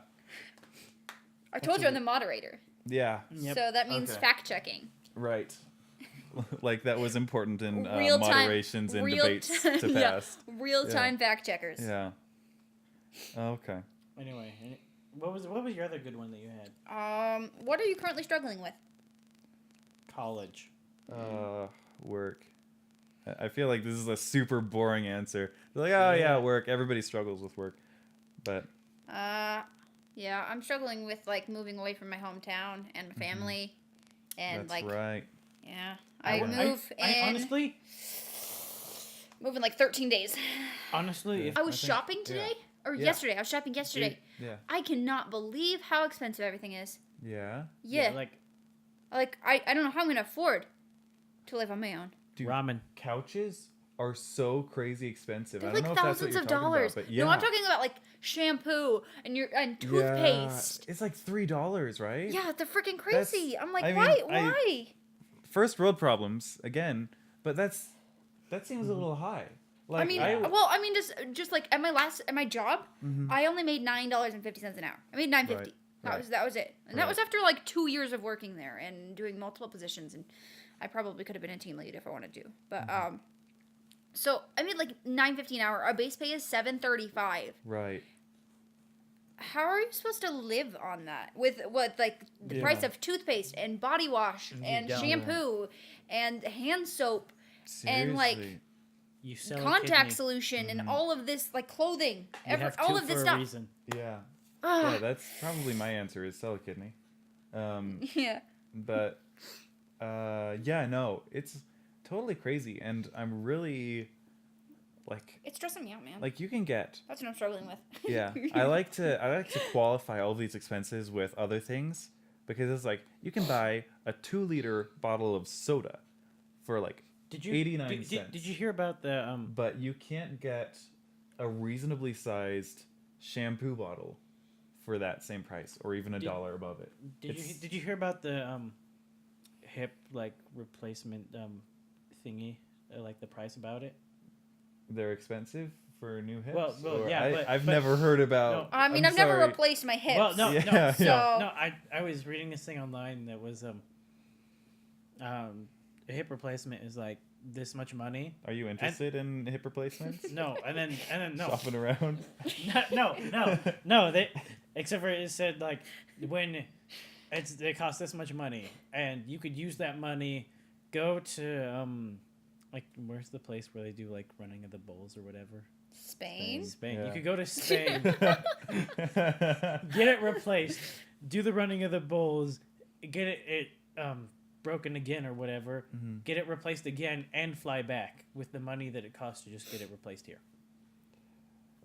I told you I'm the moderator, Yeah. Yep. so that means Okay. fact checking. Right. Like that was important in Real time- moderations and real debates time- to yeah. pass. Real time fact checkers. Yeah. Okay. Anyway, what was your other good one that you had? What are you currently struggling with? College. Work. I feel like this is a super boring answer. They're like, oh yeah, work. Everybody struggles with work. But Yeah, I'm struggling with like moving away from my hometown and my family, and that's like right. yeah, I honestly, move in like 13 days. honestly, if I was think- shopping today or Yeah. yesterday. I was shopping yesterday. Yeah. I cannot believe how expensive everything is. Yeah. Yeah, like I don't know how I'm gonna afford to live on my own. Dude, ramen. couches are so crazy expensive. They're I don't like know if that's what thousands you're of talking dollars. about, but yeah. No, I'm talking about like shampoo and toothpaste. Yeah. It's like $3, right? Yeah, they're freaking crazy. I'm like, I mean, why? First world problems again, but that seems a little high. Like, I mean, just like at my job, I only made $9.50 an hour. I made $9.50. Right, That was it, and that Right. was after like 2 years of working there and doing multiple positions, and I probably could have been a team lead if I wanted to. But so I made like $9.50 an hour. Our base pay is $7.35. right. How are you supposed to live on that with what like the price of toothpaste and body wash and don't. shampoo and hand soap Seriously. and like You sell contact a kidney. solution and all of this like clothing, You have all two of this for a stuff. reason. Yeah. Ugh. Yeah, that's probably my answer is sell a kidney. Yeah. But yeah, no, it's totally crazy, and I'm really like It's stressing me out, man. like you can get That's what I'm struggling with. yeah. I like to qualify all these expenses with other things because it's like you can buy a 2-liter bottle of soda for like Did you 89 cents. Did you hear about the But you can't get a reasonably sized shampoo bottle for that same price, or even $1 above it. Did you hear about the hip like replacement thingy like the price about it. They're expensive for new hips. Well, Or yeah, I've but- never heard about. No. I mean, I'm I've never sorry. replaced my hips. Well, no, Yeah, so yeah. No, I was reading this thing online that was a hip replacement is like this much money. Are you interested in hip replacements? No, and then no, Shopping around. no. They except for it said like when they cost this much money, and you could use that money, go to like where's the place where they do like running of the bulls or whatever? Spain. Spain. Yeah. You could go to Spain, get it replaced, do the running of the bulls, get it broken again or whatever, get it replaced again, and fly back with the money that it costs to just get it replaced here.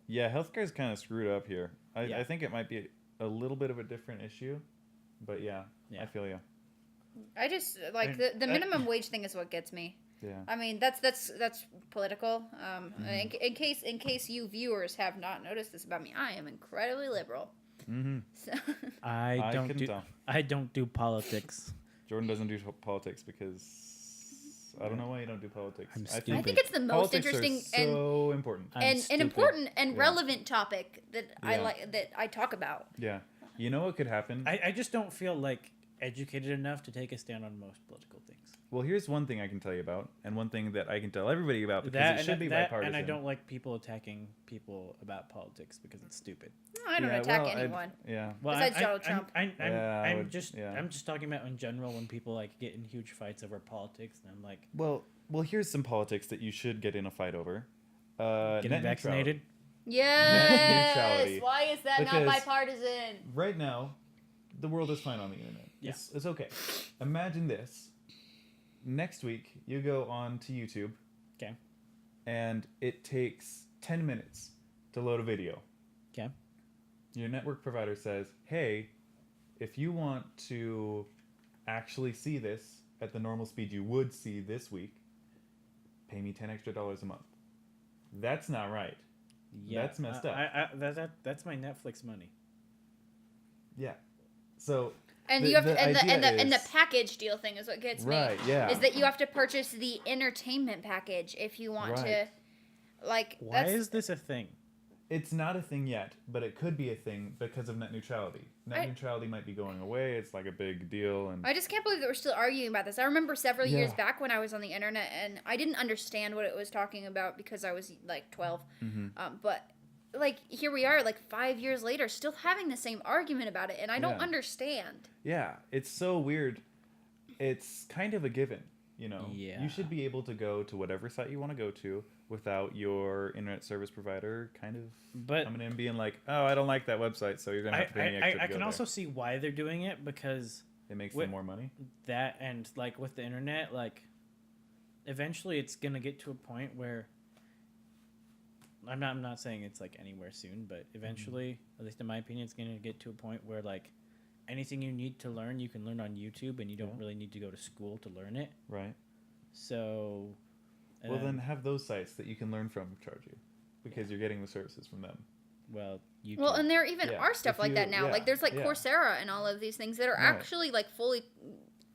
Yeah, healthcare is kind of screwed up here. Yeah. I think it might be a little bit of a different issue, but yeah. I feel you. I just like the minimum wage thing is what gets me. Yeah. I mean, that's political. In case you viewers have not noticed this about me, I am incredibly liberal. Mm-hmm. So I couldn't tell. don't do politics. Jordan doesn't do politics because I don't know why you don't do politics. I'm I stupid. think it's the most Politics interesting are so important. I'm and an stupid. important and Yeah. relevant topic that I Yeah. like that I talk about. Yeah. You know what could happen? I just don't feel like educated enough to take a stand on most political things. Well, here's one thing I can tell you about, and one thing that I can tell everybody about because it should be bipartisan. and I don't like people attacking people about politics because it's stupid. No, I don't attack anyone. Yeah. Well, Besides Donald Trump. I'm just yeah. talking about in general when people like get in huge fights over politics, and I'm like Well, here's some politics that you should get in a fight over. getting Net vaccinated. Yes. neutrality. Why is that Because- not bipartisan? Right now, the world is fine on the internet. Yeah. It's okay. Imagine this. Next week, you go on to YouTube. Okay. And it takes 10 minutes to load a video. Okay. Your network provider says, hey, if you want to actually see this at the normal speed you would see this week, pay me $10 extra a month. That's not right. Yeah, That's messed up. That's my Netflix money. Yeah. So And The- you have the to, and idea the is- package deal thing is what gets Right, me. yeah. Is that you have to purchase the entertainment package if you want to, Right. like. Why that's, is this a thing? it's not a thing yet, but it could be a thing because of net neutrality. Net neutrality might be going away. It's like a big deal, and I just can't believe that we're still arguing about this. I remember several years Yeah. back when I was on the internet and I didn't understand what it was talking about because I was like 12. But like here we are, like 5 years later, still having the same argument about it, and I don't Yeah. understand. yeah, it's so weird. It's kind of a given, you know. Yeah. You should be able to go to whatever site you want to go to without your internet service provider kind of But coming in and being like, "Oh, I don't like that website, so you're gonna have to pay me extra." I to go can there." also see why they're doing it because It makes Wait. them more money. that and like with the internet, like eventually it's gonna get to a point where I'm not saying it's like anywhere soon, but eventually, at least in my opinion, it's gonna get to a point where like anything you need to learn, you can learn on YouTube, and you don't Yeah. really need to go to school to learn it. Right. So, Well, then have those sites that you can learn from charge you because you're getting the services from them. well, YouTube. Well, and there even Yeah, are stuff if like that you- now. yeah, Like there's like yeah. Coursera and all of these things that are Right. actually like fully,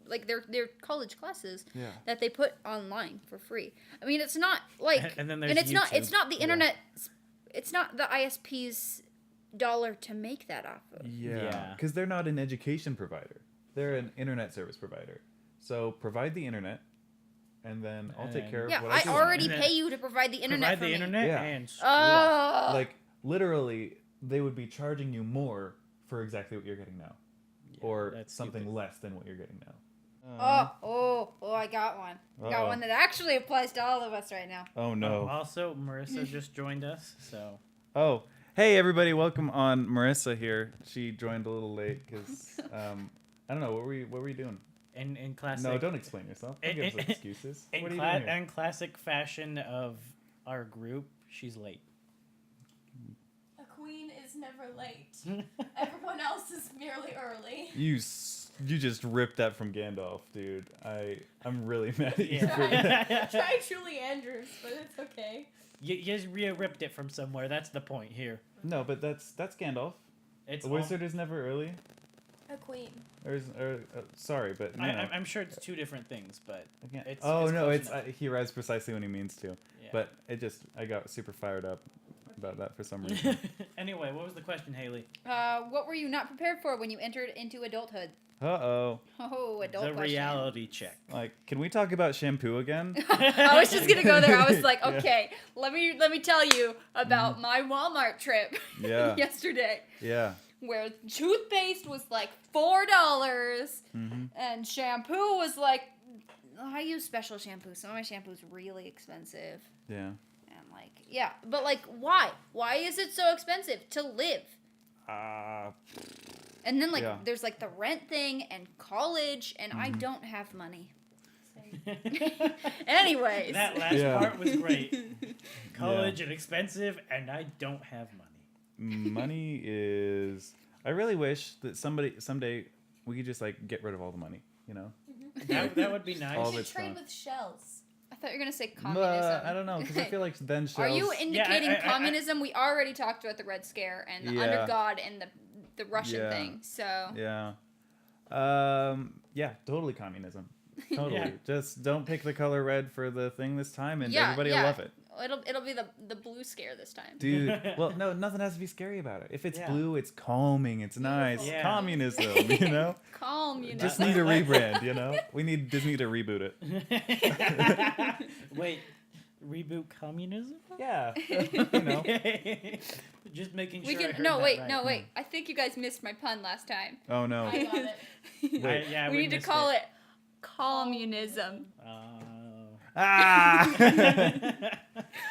like they're college classes Yeah. that they put online for free. I mean, it's not like And then there's it's not the Yeah. internet. It's not the ISP's dollar to make that off of. Yeah, Yeah. because they're not an education provider; they're an internet service provider. So provide the internet, and then I'll take care of Yeah, what I do. already Internet. pay you to provide the internet provide for the me. internet Yeah. and screw off. Oh, Like literally, they would be charging you more for exactly what you're getting now, Yeah, or that's something stupid. less than what you're getting now. I got one. Got Uh-oh. one that actually applies to all of us right now. Oh no! Also, Marissa just joined us, so Oh, hey everybody, welcome on. Marissa here. She joined a little late because I don't know what were you doing? in classic. No, don't explain yourself. Don't give us excuses. In, What are you cla- doing here? in classic fashion of our group, she's late. A queen is never late. Everyone else is merely early. You just ripped that from Gandalf, dude. I'm really mad at you for Yeah. that. Try Julie Andrews, but it's okay. You just ripped it from somewhere. That's the point here. No, but that's Gandalf. It's A all- wizard is never early. A A queen. Sorry, but you know, I'm sure it's two different things, but I can't- it's oh it's no, close it's enough. he writes precisely when he means to. Yeah. But I got super fired up about that for some reason. Anyway, what was the question, Haley? What were you not prepared for when you entered into adulthood? Uh-oh. Oh, adult The question. reality check. Like, can we talk about shampoo again? I was just gonna go there. I was like, Yeah. okay, let me tell you about my Walmart trip Yeah. yesterday, Yeah. where toothpaste was like $4 Mm-hmm. and shampoo was like, I use special shampoo. Some of my shampoo is really expensive, Yeah. and like, yeah, but like, why? Why is it so expensive to live? And then like, Yeah. there's like the rent thing and college, and I Mm-hmm. don't have money. Same. Anyways. That last Yeah. part was great. College and expensive, and I don't have money. Money is. I really wish that someday we could just like get rid of all the money. You know. That would be nice. All You of should it's trade gone. with shells. I thought you were gonna say communism. I don't know because I feel like then shells. Are you indicating I- communism? We already talked about the Red Scare and the Yeah. under God and the Russian Yeah. thing. So Yeah. Yeah. Totally communism. Totally. Yeah. Just don't pick the color red for the thing this time, and Yeah, everybody yeah. will love it. it'll be the blue scare this time. Dude, well, no, nothing has to be scary about it. If it's Yeah. blue, it's calming, it's nice. Yeah. Communism, you know? Calm, you know. Just need a rebrand, you know? We need Disney to reboot it. Wait, reboot communism? Yeah. You know? Just making sure. We I can heard no that wait right. no wait. I think you guys missed my pun last time. Oh no. I got it. Wait. Yeah, we need to missed call it communism. Ah!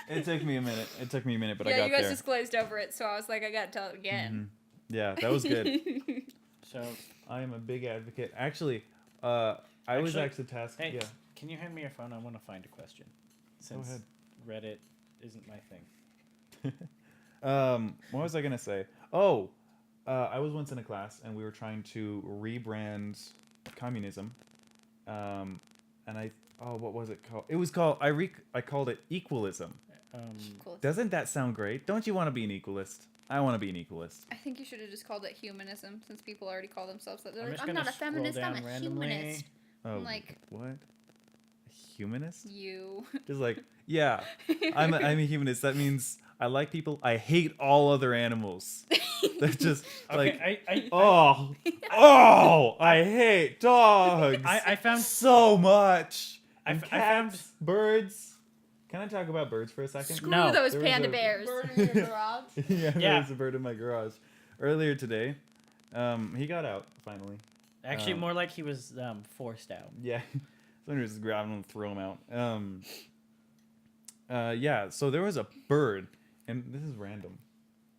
It took me a minute, but I Yeah, got you guys there. just glazed over it, so I was like, I gotta tell it again. Yeah, that was good. So, I am a big advocate. Actually, I was actually tasked. hey, Yeah. can you hand me your phone? I want to find a question. Since ahead. Reddit isn't my thing. What was I gonna say? Oh, I was once in a class and we were trying to rebrand communism, and what was it called? It was called I called it equalism. Cool. Doesn't that sound great? Don't you want to be an equalist? I want to be an equalist. I think you should have just called it humanism, since people already call themselves that. They're I'm like, just I'm gonna not a scroll feminist, I'm down a randomly. humanist. Oh, like- what? A humanist? You. Just like, yeah, I'm a humanist. That means I like people. I hate all other animals. That's just like, Okay, I I hate dogs. I found so much. I And f- I found- cats, birds. Can I talk about birds for a second? Screw No. those There was panda a- bears. Bird in your garage. Yeah, Yeah. there was a bird in my garage earlier today. He got out finally. actually more like he was forced out. Yeah, someone just grabbed him and threw him out. Yeah. So there was a bird, and this is random.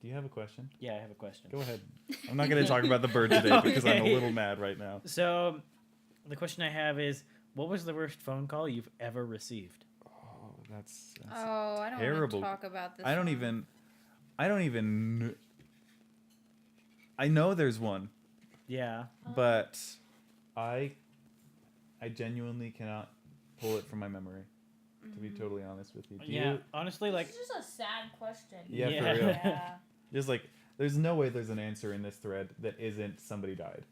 Do you have a question? Yeah, I have a question. Go ahead. I'm not going to talk about the bird today because I'm a Okay. little mad right now. So, the question I have is, what was the worst phone call you've ever received? Oh, that's Oh, I don't terrible. want to talk about this. I don't one. even. I know there's one, Yeah. but I genuinely cannot pull it from my memory. To be totally honest with you. Do Yeah. you? Honestly, like, This is just a sad question. Yeah, Yeah. for real. Yeah. Just like, there's no way there's an answer in this thread that isn't somebody died.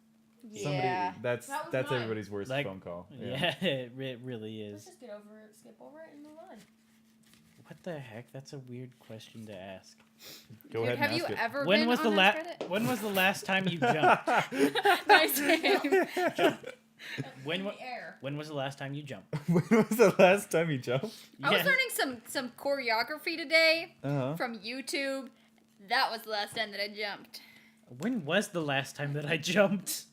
Yeah. Somebody. That's That was mine. everybody's worst Like, phone call. yeah, it really Let's is. just get over it, skip over it, and move on. What the heck? That's a weird question to ask. Go Dude, ahead have and you ask it. ever When been was on the that last? Reddit? When was the last time you jumped? Nice name. When In wa- the air. When was the last time you jumped? When was the last time you jumped? I was Yeah. learning some choreography today Uh-huh. from YouTube. That was the last time that I jumped. When was the last time that I jumped?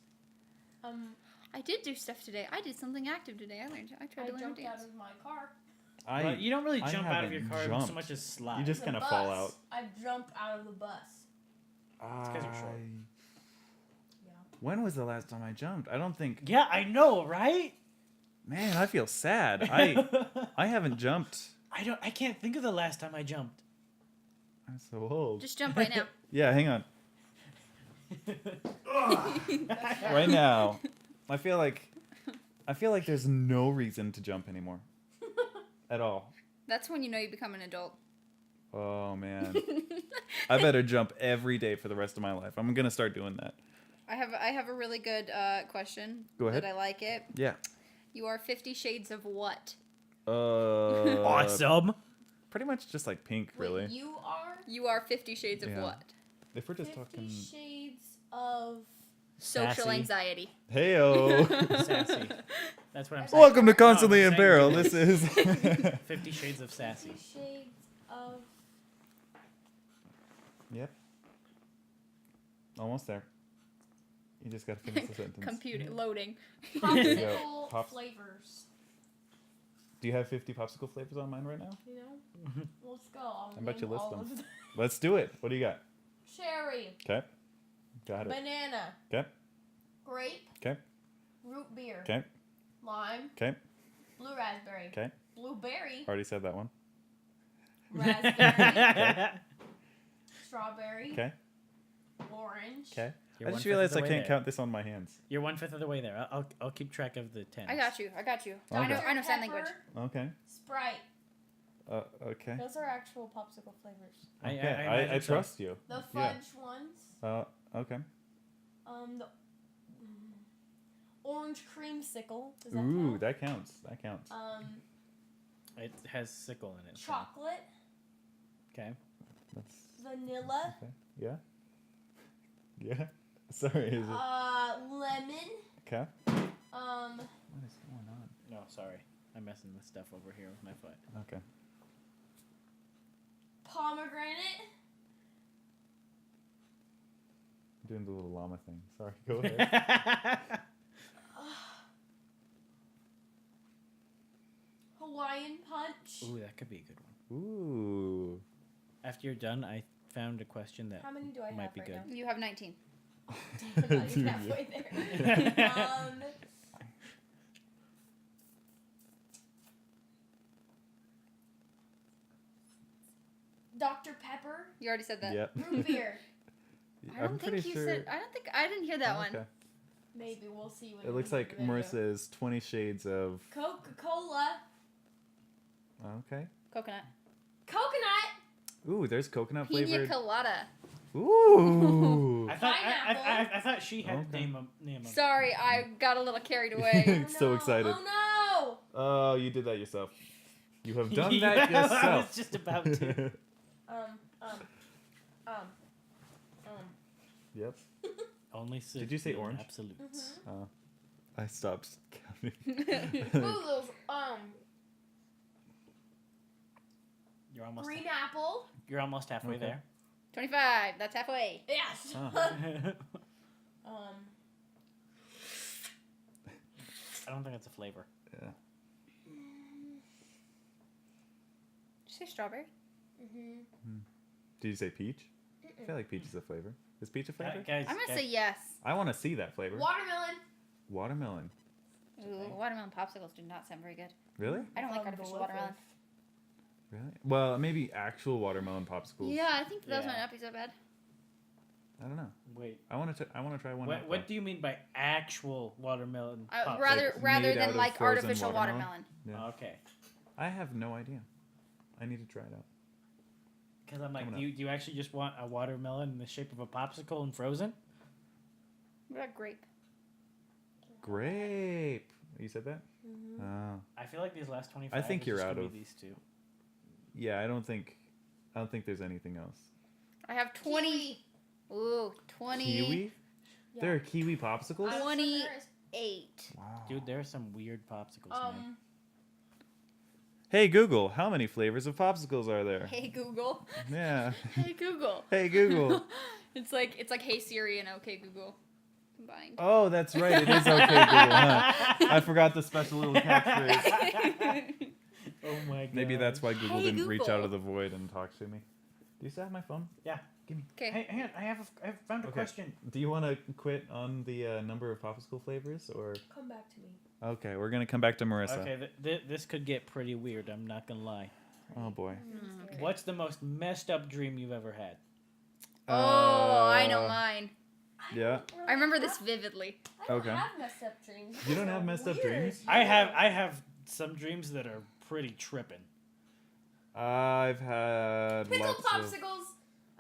I did do stuff today. I did something active today. I tried I to learn to jumped out dance. of my car. Well, you don't really I jump out of your haven't car so jumped. much as slide. You just The kind of bus. fall out. I jumped out of the bus. 'cause you're short. Yeah. When was the last time I jumped? I don't think. Yeah, I know, right? Man, I feel sad. I haven't jumped. I can't think of the last time I jumped. I'm so old. Just jump right now. Yeah, hang on. Right now, I feel like there's no reason to jump anymore. At all. That's when you know you become an adult. Oh man. I better jump every day for the rest of my life. I'm gonna start doing that. I have a really good question. Go ahead. That I like it. Yeah. You are 50 Shades of what? Awesome. Pretty much just like pink, Wait, really. you are You are 50 Shades of Yeah. what? If we're just 50 talking. Shades of... Social Sassy. anxiety. Heyo. Sassy. That's what I'm saying. Welcome to Constantly No, in I'm saying Peril. do This it. is 50 Shades of 50 Sassy. Shades of... Yep. Almost there. You just gotta finish the sentence. Computer loading. Popsicle Pops. flavors. Do you have 50 popsicle flavors on mine right now? You know? Let's go. I'll I bet you name list all them. of them. Let's do it. What do you got? Cherry. Okay. Got it. Banana. Okay. Grape. Okay. Root beer. Okay. Lime. Okay. Blue raspberry. Okay. Blueberry. Already said that one. Raspberry. Strawberry. Okay. Orange. Okay. You're I just 1/5 realized of I the way can't there. count this on my hands. You're 1/5 of the way there. I'll keep track of the 10. I got you. I got you. Okay. I know sign Pepper, language. Okay. Sprite. Okay. Those are actual popsicle flavors. Okay. I I imagine so. trust you. The Yeah. fudge ones. Okay. The orange creamsicle. Does that Ooh, count? that counts. That counts. It has sickle in it. so- Chocolate. Okay. That's Vanilla. okay. Yeah. Yeah. Sorry. Is it Lemon. okay? What is going on? No, sorry. I'm messing with stuff over here with my foot. Okay. Pomegranate. I'm doing the little llama thing. Sorry. Go ahead. Hawaiian punch. Ooh, that could be a good one. Ooh. After you're done, I found a question that How many do I might have be right good. now? You have 19. Damn, I'm not even halfway there. Dr. Pepper. You already said that. Yep. Root beer. I don't think you said. I didn't hear that one. Okay. Maybe we'll see when It looks we like do the video. Marissa is 20 shades of. Coca-Cola. Okay. Coconut. Coconut. Ooh, there's coconut Pina flavored. colada. Ooh. I thought Pineapple. I thought she had Okay. name 'em. Sorry, I got a little carried away. Oh, So no. excited. Oh Oh, you did that yourself. You have done Yeah, that I yourself. was just about to. no. Yep. Only Did you say pure orange? Absolutes. I stopped counting. Ooh, those, You're almost green apple. you're almost halfway Okay. there. 25. That's halfway. Yes. Oh. I don't think it's a flavor. Yeah. Did you say strawberry? Did you say peach? I feel like peach is a flavor. Is peach a flavor? Guys, I'm gonna guys, say yes. I want to see that flavor. Watermelon. Watermelon. Ooh, watermelon popsicles do not sound very good. Really? I don't like Sounds artificial delicious. watermelon. Really? Well, maybe actual watermelon popsicles. Yeah, I think those Yeah. might not be so bad. I don't know. Wait. I want to try one. out, What do you mean by actual watermelon? pop? Rather made than out of like frozen artificial watermelon? watermelon. Yeah. Okay. I have no idea. I need to try it out. Because I'm like, Coming do you actually just want a watermelon in the shape of a popsicle and frozen? What about grape? Grape. You said that? Oh. I feel like these last 25. I think is you're just out gonna of- be these two. Yeah, I don't think there's anything else. I have 20. Ooh, 20. Kiwi? Yeah. There are kiwi popsicles? I'm sure 20. there is. 8. Wow. Dude, there are some weird popsicles, man. Hey Google, how many flavors of popsicles are there? Hey Google. Yeah. Hey Google. Hey Google. It's like Hey Siri and Okay Google combined. Oh, that's right. It is okay Google, huh? I forgot the special little catchphrase. Oh my god. Maybe that's why Google Hey, didn't reach out Google. of the void and talk to me. Do you still have my phone? Yeah. Give me. Okay. Hey, hang on. I have found a Okay. question. Do you want to quit on the number of popsicle flavors, or? Come back to me. Okay, we're gonna come back to Marissa. Okay, this could get pretty weird. I'm not gonna lie. Oh boy. Okay. What's the most messed up dream you've ever had? Oh, I know mine. Yeah. I remember this vividly. I don't Okay. have messed up dreams. You don't Those have are messed up weird. dreams? I have some dreams that are pretty tripping. I've had Pickle lots of. popsicles.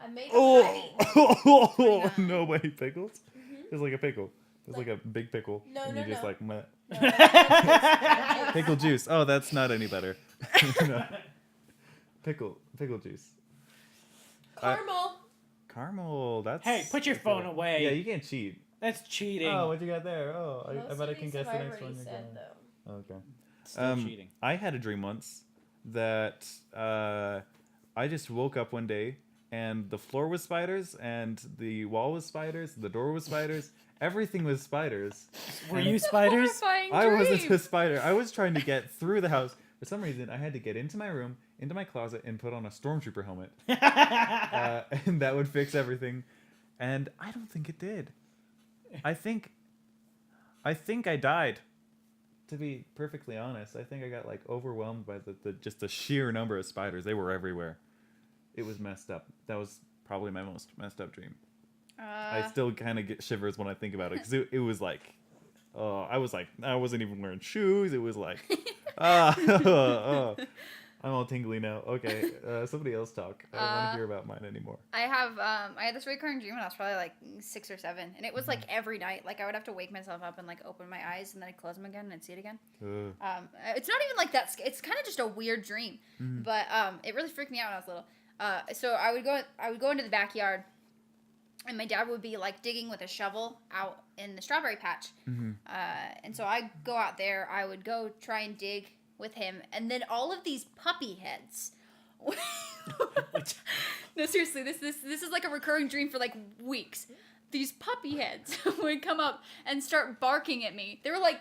I made them Oh, Pretty no way, pickles. It's like a pickle. It's like a big pickle. No, and no, you just no. like meh. No, that's Pickle juice. Oh, that's not any better. No. Pickle juice. Caramel. Caramel. That's. Hey, put your phone away. Yeah, you can't cheat. That's cheating. Oh, what you got there? Oh, I Most bet I of can these guess the I've next already one. said, You're though. going. Still Okay. cheating. I had a dream once that I just woke up one day and the floor was spiders and the wall was spiders, the door was spiders, everything was spiders. Were And you spiders? Horrifying I wasn't dream. a spider. I was trying to get through the house. For some reason, I had to get into my room, into my closet, and put on a stormtrooper helmet. And that would fix everything. And I don't think it did. I think I died. To be perfectly honest, I think I got like overwhelmed by the just the sheer number of spiders. They were everywhere. It was messed up. That was probably my most messed up dream. I still kind of get shivers when I think about it because it was like, I wasn't even wearing shoes. It was like, I'm all tingly now. Okay, somebody else talk. I don't want to hear about mine anymore. I had this recurring dream when I was probably like 6 or 7, and it was like every night. Like I would have to wake myself up and like open my eyes, and then I'd close them again and I'd see it again. It's not even like that. It's kind of just a weird dream, but it really freaked me out when I was little. So I would go into the backyard, and my dad would be like digging with a shovel out in the strawberry patch, and so I go out there. I would go try and dig with him, and then all of these puppy heads. No, seriously, this is like a recurring dream for like weeks. These puppy heads would come up and start barking at me. They were like,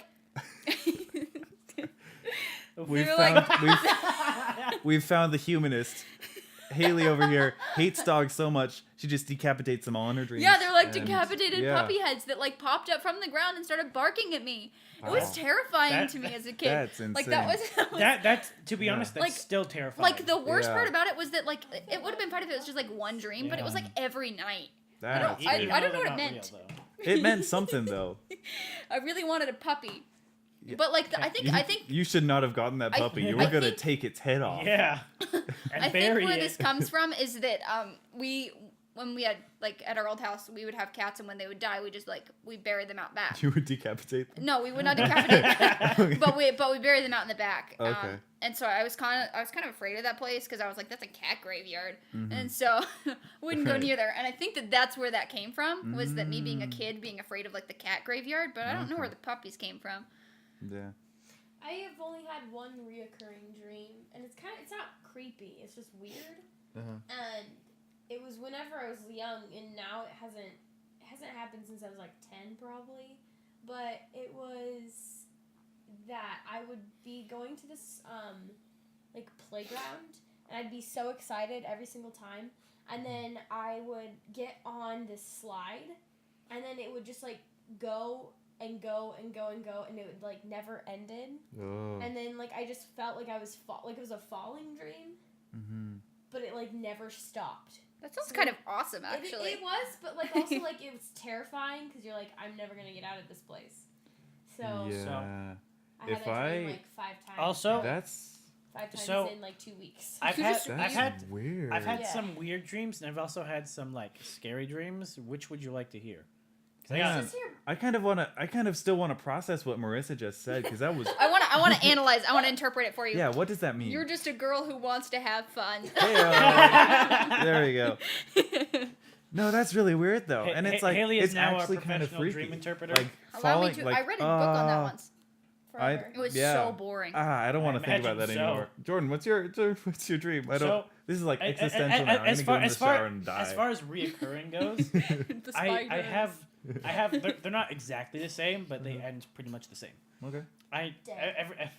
We've found the humanist. Haley over here hates dogs so much she just decapitates them all in her dreams. yeah, they're like And, decapitated yeah. puppy heads that like popped up from the ground and started barking at me. It Wow. was terrifying That- to me as a kid. That's Like that insane. was That's to be Yeah. honest, that's Like- still terrifying. like the worst Yeah. part about it was that like it would have been fine if it was just like one dream, but it was like every night. That's I weird. don't know they're what it not meant. real, though. It meant something though. I really wanted a puppy, Yeah. but like I think You should not have gotten that I- puppy. You I were gonna think- take its head off. Yeah. And I think bury where it. this comes from is that when we had like at our old house we would have cats, and when they would die we buried them out back. You would decapitate them. No, we would not decapitate them, but we buried them out in the back. Okay. And so I was kind of afraid of that place because I was like, that's a cat graveyard, Mm-hmm. and so wouldn't go near there. And I think that's where that came from, was that me being a kid being afraid of like the cat graveyard, but I don't know Okay. where the puppies came from. Yeah. I have only had one reoccurring dream, and it's not creepy. It's just weird. Uh-huh. And it was whenever I was young, and now it hasn't happened since I was like 10 probably. But it was that I would be going to this like playground, and I'd be so excited every single time. And then I would get on this slide, and then it would just like go and go and go and go, and it would like never ended. Oh. And then like I just felt like I was like it was a falling dream, Mm-hmm. but it like never stopped. That sounds So kind of awesome, actually. It was, but like also like it was terrifying because you're like, I'm never gonna get out of this place. So Yeah. I had If a dream I- like 5 times. Also- That's 5 times So- in like 2 weeks. I've You had just- I've that's had weird. I've had Yeah. some weird dreams, and I've also had some like scary dreams. Which would you like to hear? 'Cause I Hang got- on. Just here- I kind of still want to process what Marissa just said because that was. I want to analyze. I want to interpret it for you. Yeah. What does that mean? You're just a girl who wants to have fun. Hey-o. There we go. No, that's really weird though, Ha- and it's Ha- like Haley is it's now a actually kind of professional freaky. dream interpreter. Like Allow falling, me to. like, I read a book on that once. Forever. It was yeah. so boring. I don't want to think about that imagine so. anymore. Jordan, what's your dream? I don't. So, this is like I- I- existential now. I'm as gonna far go in the shower and die. as far as reoccurring goes, The I spiders. have they're not exactly the same, but they end pretty much the same. Okay. Dead.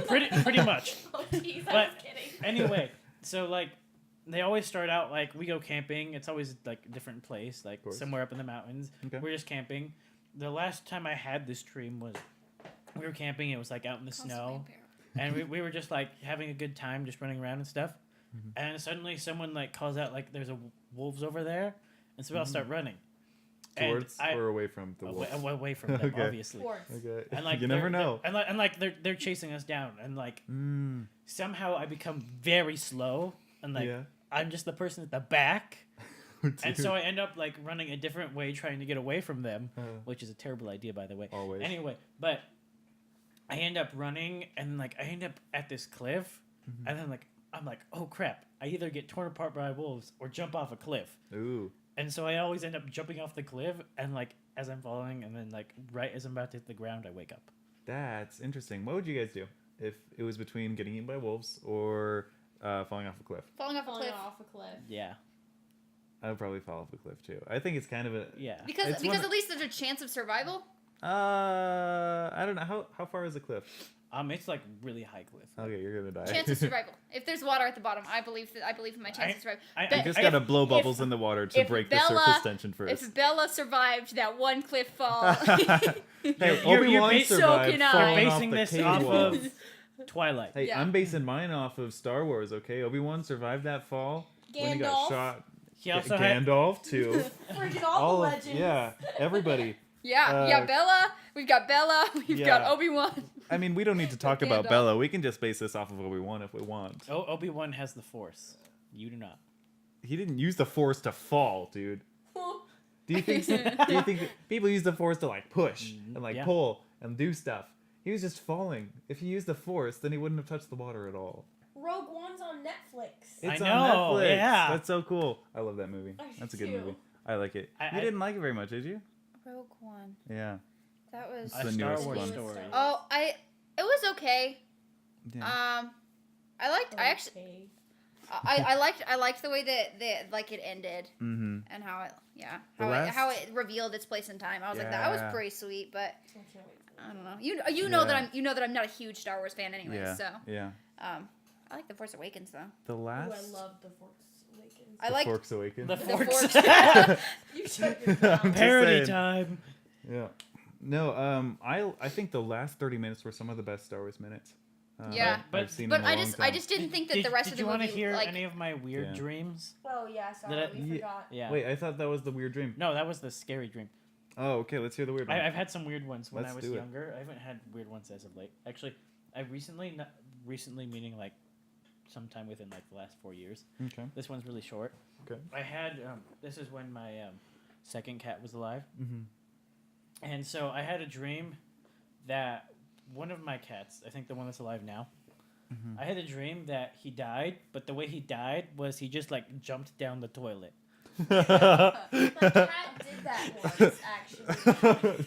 Pretty much. Oh jeez, I But- was kidding. Anyway, so like they always start out like we go camping. It's always like a different place, like course. somewhere up in the mountains. Okay. We're just camping. The last time I had this dream was we were camping. It was like out in the snow, and we were just like having a good time, just running around and stuff. Mm-hmm. And suddenly someone like calls out like there's wolves over there, and so we all start running. Towards or away from the away, wolf? away from them, Okay. obviously. Towards. Okay. And like you never they're- know. And like they're chasing us down, and like somehow I become very slow, and like Yeah. I'm just the person at the back, And so I end up like running a different way, trying to get away from them, which is a terrible idea, by the way. Always. Anyway, but I end up running, and like I end up at this cliff, and then like I'm like, oh crap! I either get torn apart by wolves or jump off a cliff. Ooh. And so I always end up jumping off the cliff, and like as I'm falling, and then like right as I'm about to hit the ground, I wake up. That's interesting. What would you guys do if it was between getting eaten by wolves or falling off a cliff? Falling off a cliff. off a cliff. Yeah. I would probably fall off a cliff too. I think it's kind of a Yeah. Because It's at least there's a chance of survival. I don't know how far is the cliff. It's like really high cliff. Okay, you're gonna die. Chance of survival. If there's water at the bottom, I believe in my chance of survival. You just gotta blow bubbles in the water to break the surface tension first. If Bella survived that one cliff fall, Hey, you're Obi-Wan bas- survived so can I. falling You're off basing the this cave off wall. of Twilight. Hey, Yeah. I'm basing mine off of Star Wars, okay? Obi-Wan survived that fall when he got Gandalf. shot. He also had Gandalf, too. Freaking all the of, legends. yeah, everybody. yeah, Bella. We've got Bella. We've got yeah. Obi-Wan. I mean, we don't need to talk about Gandalf. Bella. We can just base this off of Obi-Wan if we want. Obi-Wan has the Force. You do not. He didn't use the Force to fall, dude. Do you think that people use the Force to like push and like Yeah. pull and do stuff? He was just falling. If he used the Force, then he wouldn't have touched the water at all. Rogue One's on Netflix. It's I on know, Netflix. yeah. That's so cool. I love that movie. I do That's a good too. movie. I like it. I- You didn't like it very much, did you? Rogue One. Yeah. That was. It's the Star newest Wars one. story. Oh, it was okay. Yeah. I liked the way that like it ended Mm-hmm. and how it The last- how it revealed its place in time. I was like, that was Yeah. pretty sweet, but I can't wait for I don't know. You know Yeah. that I'm not a huge Star Wars fan anyway. Yeah. So Yeah. I like The Force Awakens though. The Ooh, last. I love The Force Awakens. I The like Forks Awaken. The The Forks. Forks. You shut your I'm mouth. just Parody saying. time. Yeah. No. I think the last 30 minutes were some of the best Star Wars minutes. Yeah. I've seen But in a I long just time. didn't think that the rest of Did the you want movie to hear like any of my weird Yeah. dreams? Oh yeah, sorry, Did I- we Yeah. forgot. Yeah. Wait, I thought that was the weird dream. No, that was the scary dream. Oh, okay. Let's hear the weird one. I've had some weird ones when Let's I was do it. younger. I haven't had weird ones as of late. Actually, I recently, not recently meaning like sometime within like the last 4 years. Okay. This one's really short. Okay. I had this is when my second cat was alive, Mm-hmm. and so I had a dream that one of my cats, I think the one that's alive now, Mm-hmm. I had a dream that he died, but the way he died was he just like jumped down the toilet. My cat did that once, actually.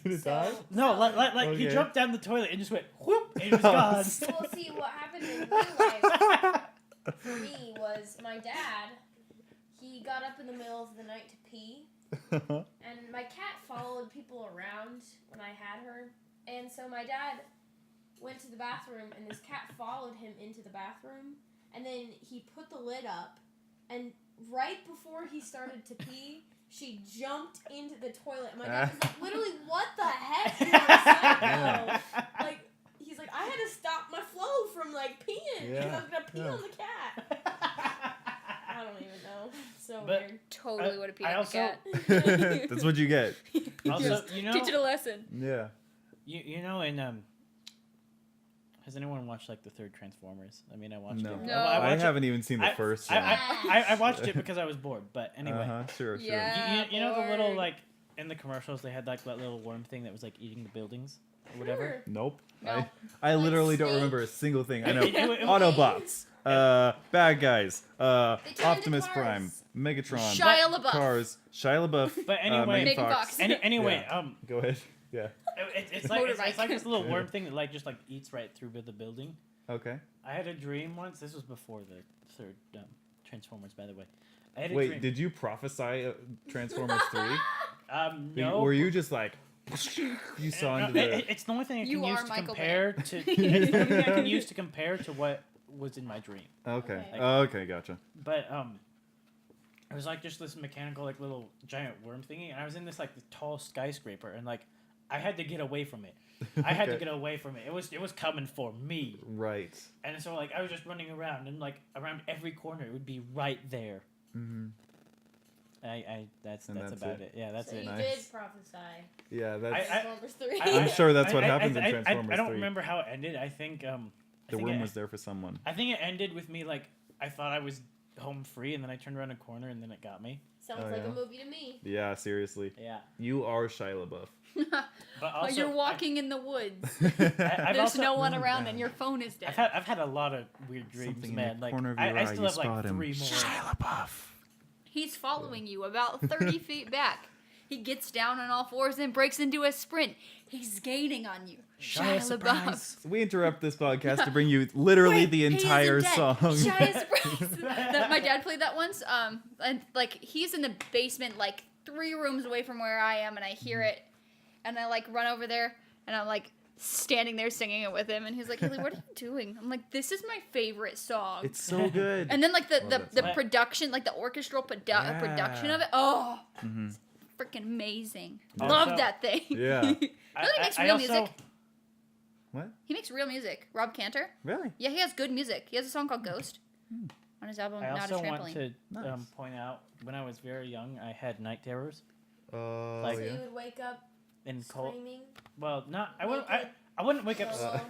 Did it die? No, like he Okay. jumped down the toilet and just went whoop, and he was gone. Well, see, what happened in real life for me was my dad, he got up in the middle of the night to pee, and my cat followed people around when I had her, and so my dad went to the bathroom, and this cat followed him into the bathroom, and then he put the lid up, and right before he started to pee, she jumped into the toilet. And my dad was like, literally, what the heck? You're a psycho. Like, he's like, I had to stop my flow from, like, peeing, because I was going to pee Yeah. on the cat. I don't even know. So But- weird. totally would have peed I on the also- cat. That's what you get. Also, you know, Teach it a lesson. Yeah. you know, in has anyone watched like the third Transformers? I mean, I watched No. it. No. I I watched haven't even seen the I- first I, one. I watched it because I was bored. But anyway, Uh-huh. Sure. Yeah. you know the little bored. like in the commercials they had like that little worm thing that was like eating the buildings or whatever. Sure. Nope. No. I Like literally don't Snake. remember a single thing. I know It- Autobots, bad guys, turn into Optimus cars. Prime, Megatron, Shia LaBeouf. Cars, Shia LaBeouf. But anyway- Megan Megan Fox. Fox. Anyway, Yeah. Go ahead. Yeah. it's like it's like this little Yeah. worm thing that like just like eats right through the building. Okay. I had a dream once. This was before the third Transformers, by the way. I had a Wait, dream. did you prophesy Transformers 3? No. Were you just like you saw into the? It's the only thing I You can use are to Michael compare to. It's the only thing I can use to compare to what was in my dream. Okay. Okay. Okay, gotcha. But it was like just this mechanical like little giant worm thingy, and I was in this like the tall skyscraper, and like I had to get away from it. I had to Okay. get away from it. It was coming for me, Right. and so like I was just running around, and like around every corner it would be right there. Mm-hmm. That's And that's about it. it. Yeah, that's So it. you Nice. did prophesy. Yeah, that's Transformers 3. I'm sure that's what happens in I Transformers don't 3. remember how it ended. I think the worm was there for someone. I think it ended with me like I thought I was home free, and then I turned around a corner, and then it got me. Sounds Oh, like yeah? a movie to me. Yeah, seriously. Yeah. You are Shia LaBeouf. But also, You're walking in the woods. I've There's also, no one Oh, around, God. and your phone is dead. I've had a lot of weird dreams, Something in man. the Like corner of your I eye, still you have like spot him. 3 more. Shia LaBeouf. He's following you about 30 feet back. He gets down on all fours and breaks into a sprint. He's gaining on you. Shia surprise. We interrupt this podcast to bring you literally Wait, the he isn't entire dead. song. Shia surprise. My dad played that once. And like he's in the basement, like 3 rooms away from where I am, and I hear it, and I like run over there, and I'm like standing there singing it with him, and he's like, "Haley, what are you doing?" I'm like, "This is my favorite song." It's so good. And then like the Oh, the, that's the nice. production, like the orchestral production of it. Oh, it's freaking amazing. Also- Love that thing. Yeah. He makes real music. What? He makes real music. Rob Cantor. Really? Yeah, he has good music. He has a song called Ghost on his album I Not a also want Trampoline. to Nice. point out when I was very young, I had night terrors Oh, Like- So yeah. you would wake up in cold. screaming. Well, not I wouldn't. Naked. I wouldn't wake up Solo.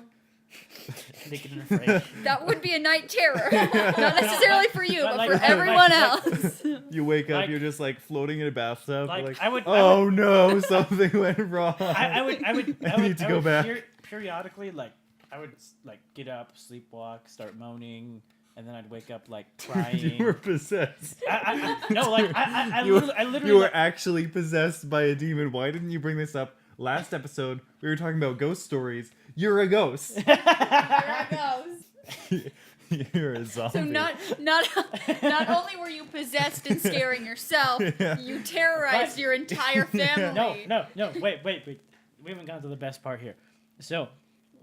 naked and afraid. That would be a night terror. Not necessarily for you, But but like- for like- everyone like- else. You wake up, Like- you're just like floating in a bathtub. Like, Like, I would. oh no, something went wrong. I would. I would. I need to go back. Periodically, like I would like get up, sleepwalk, start moaning, and then I'd wake up like crying. You were possessed. No, like I You- literally. You were like- actually possessed by a demon. Why didn't you bring this up last episode? We were talking about ghost stories. You're a ghost. There it goes. You're a zombie. So not only were you possessed and scaring yourself, Yeah. you terrorized But- your entire family. No. Wait. We haven't gotten to the best part here. So,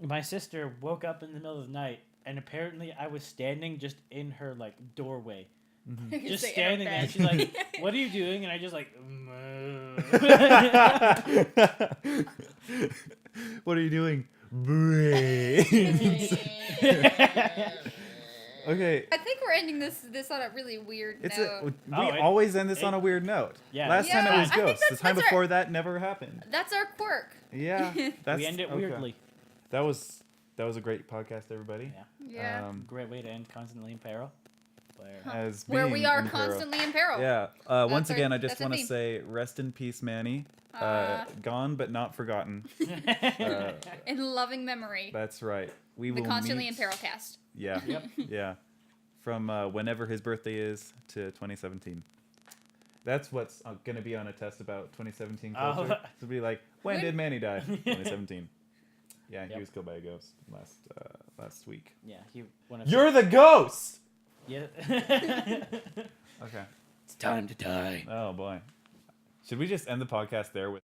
my sister woke up in the middle of the night, and apparently I was standing just in her like doorway, You can just stay in her standing there. bed. She's like, "What are you doing?" And I just like. What are you doing? Brains. Okay. I think we're ending this on a really weird It's note. we Oh, it- always end this on a weird note. Yeah. Last time it Yeah, was I think ghosts. The that's- time that's our- before that never happened. That's our quirk. Yeah. That's, We end it okay. weirdly. That was a great podcast, everybody. Yeah. Yeah. Great way to end Constantly in Peril. Where, As Where we being are in peril. constantly in peril. Yeah. Once our- again, I just that's our want to theme. say, rest in peace, Manny. Uh, Gone but not forgotten. In loving memory. That's right. We The will Constantly meet. in Peril cast. Yeah. Yep. Yeah. From whenever his birthday is to 2017. That's what's going to be on a test about 2017 Oh. culture. It'll be like, when When- did Manny die? 2017. Yeah, he Yep. was killed by a ghost last week. yeah, he one of You're the ghost. yeah. Okay. It's time to die. Oh boy. Should we just end the podcast there with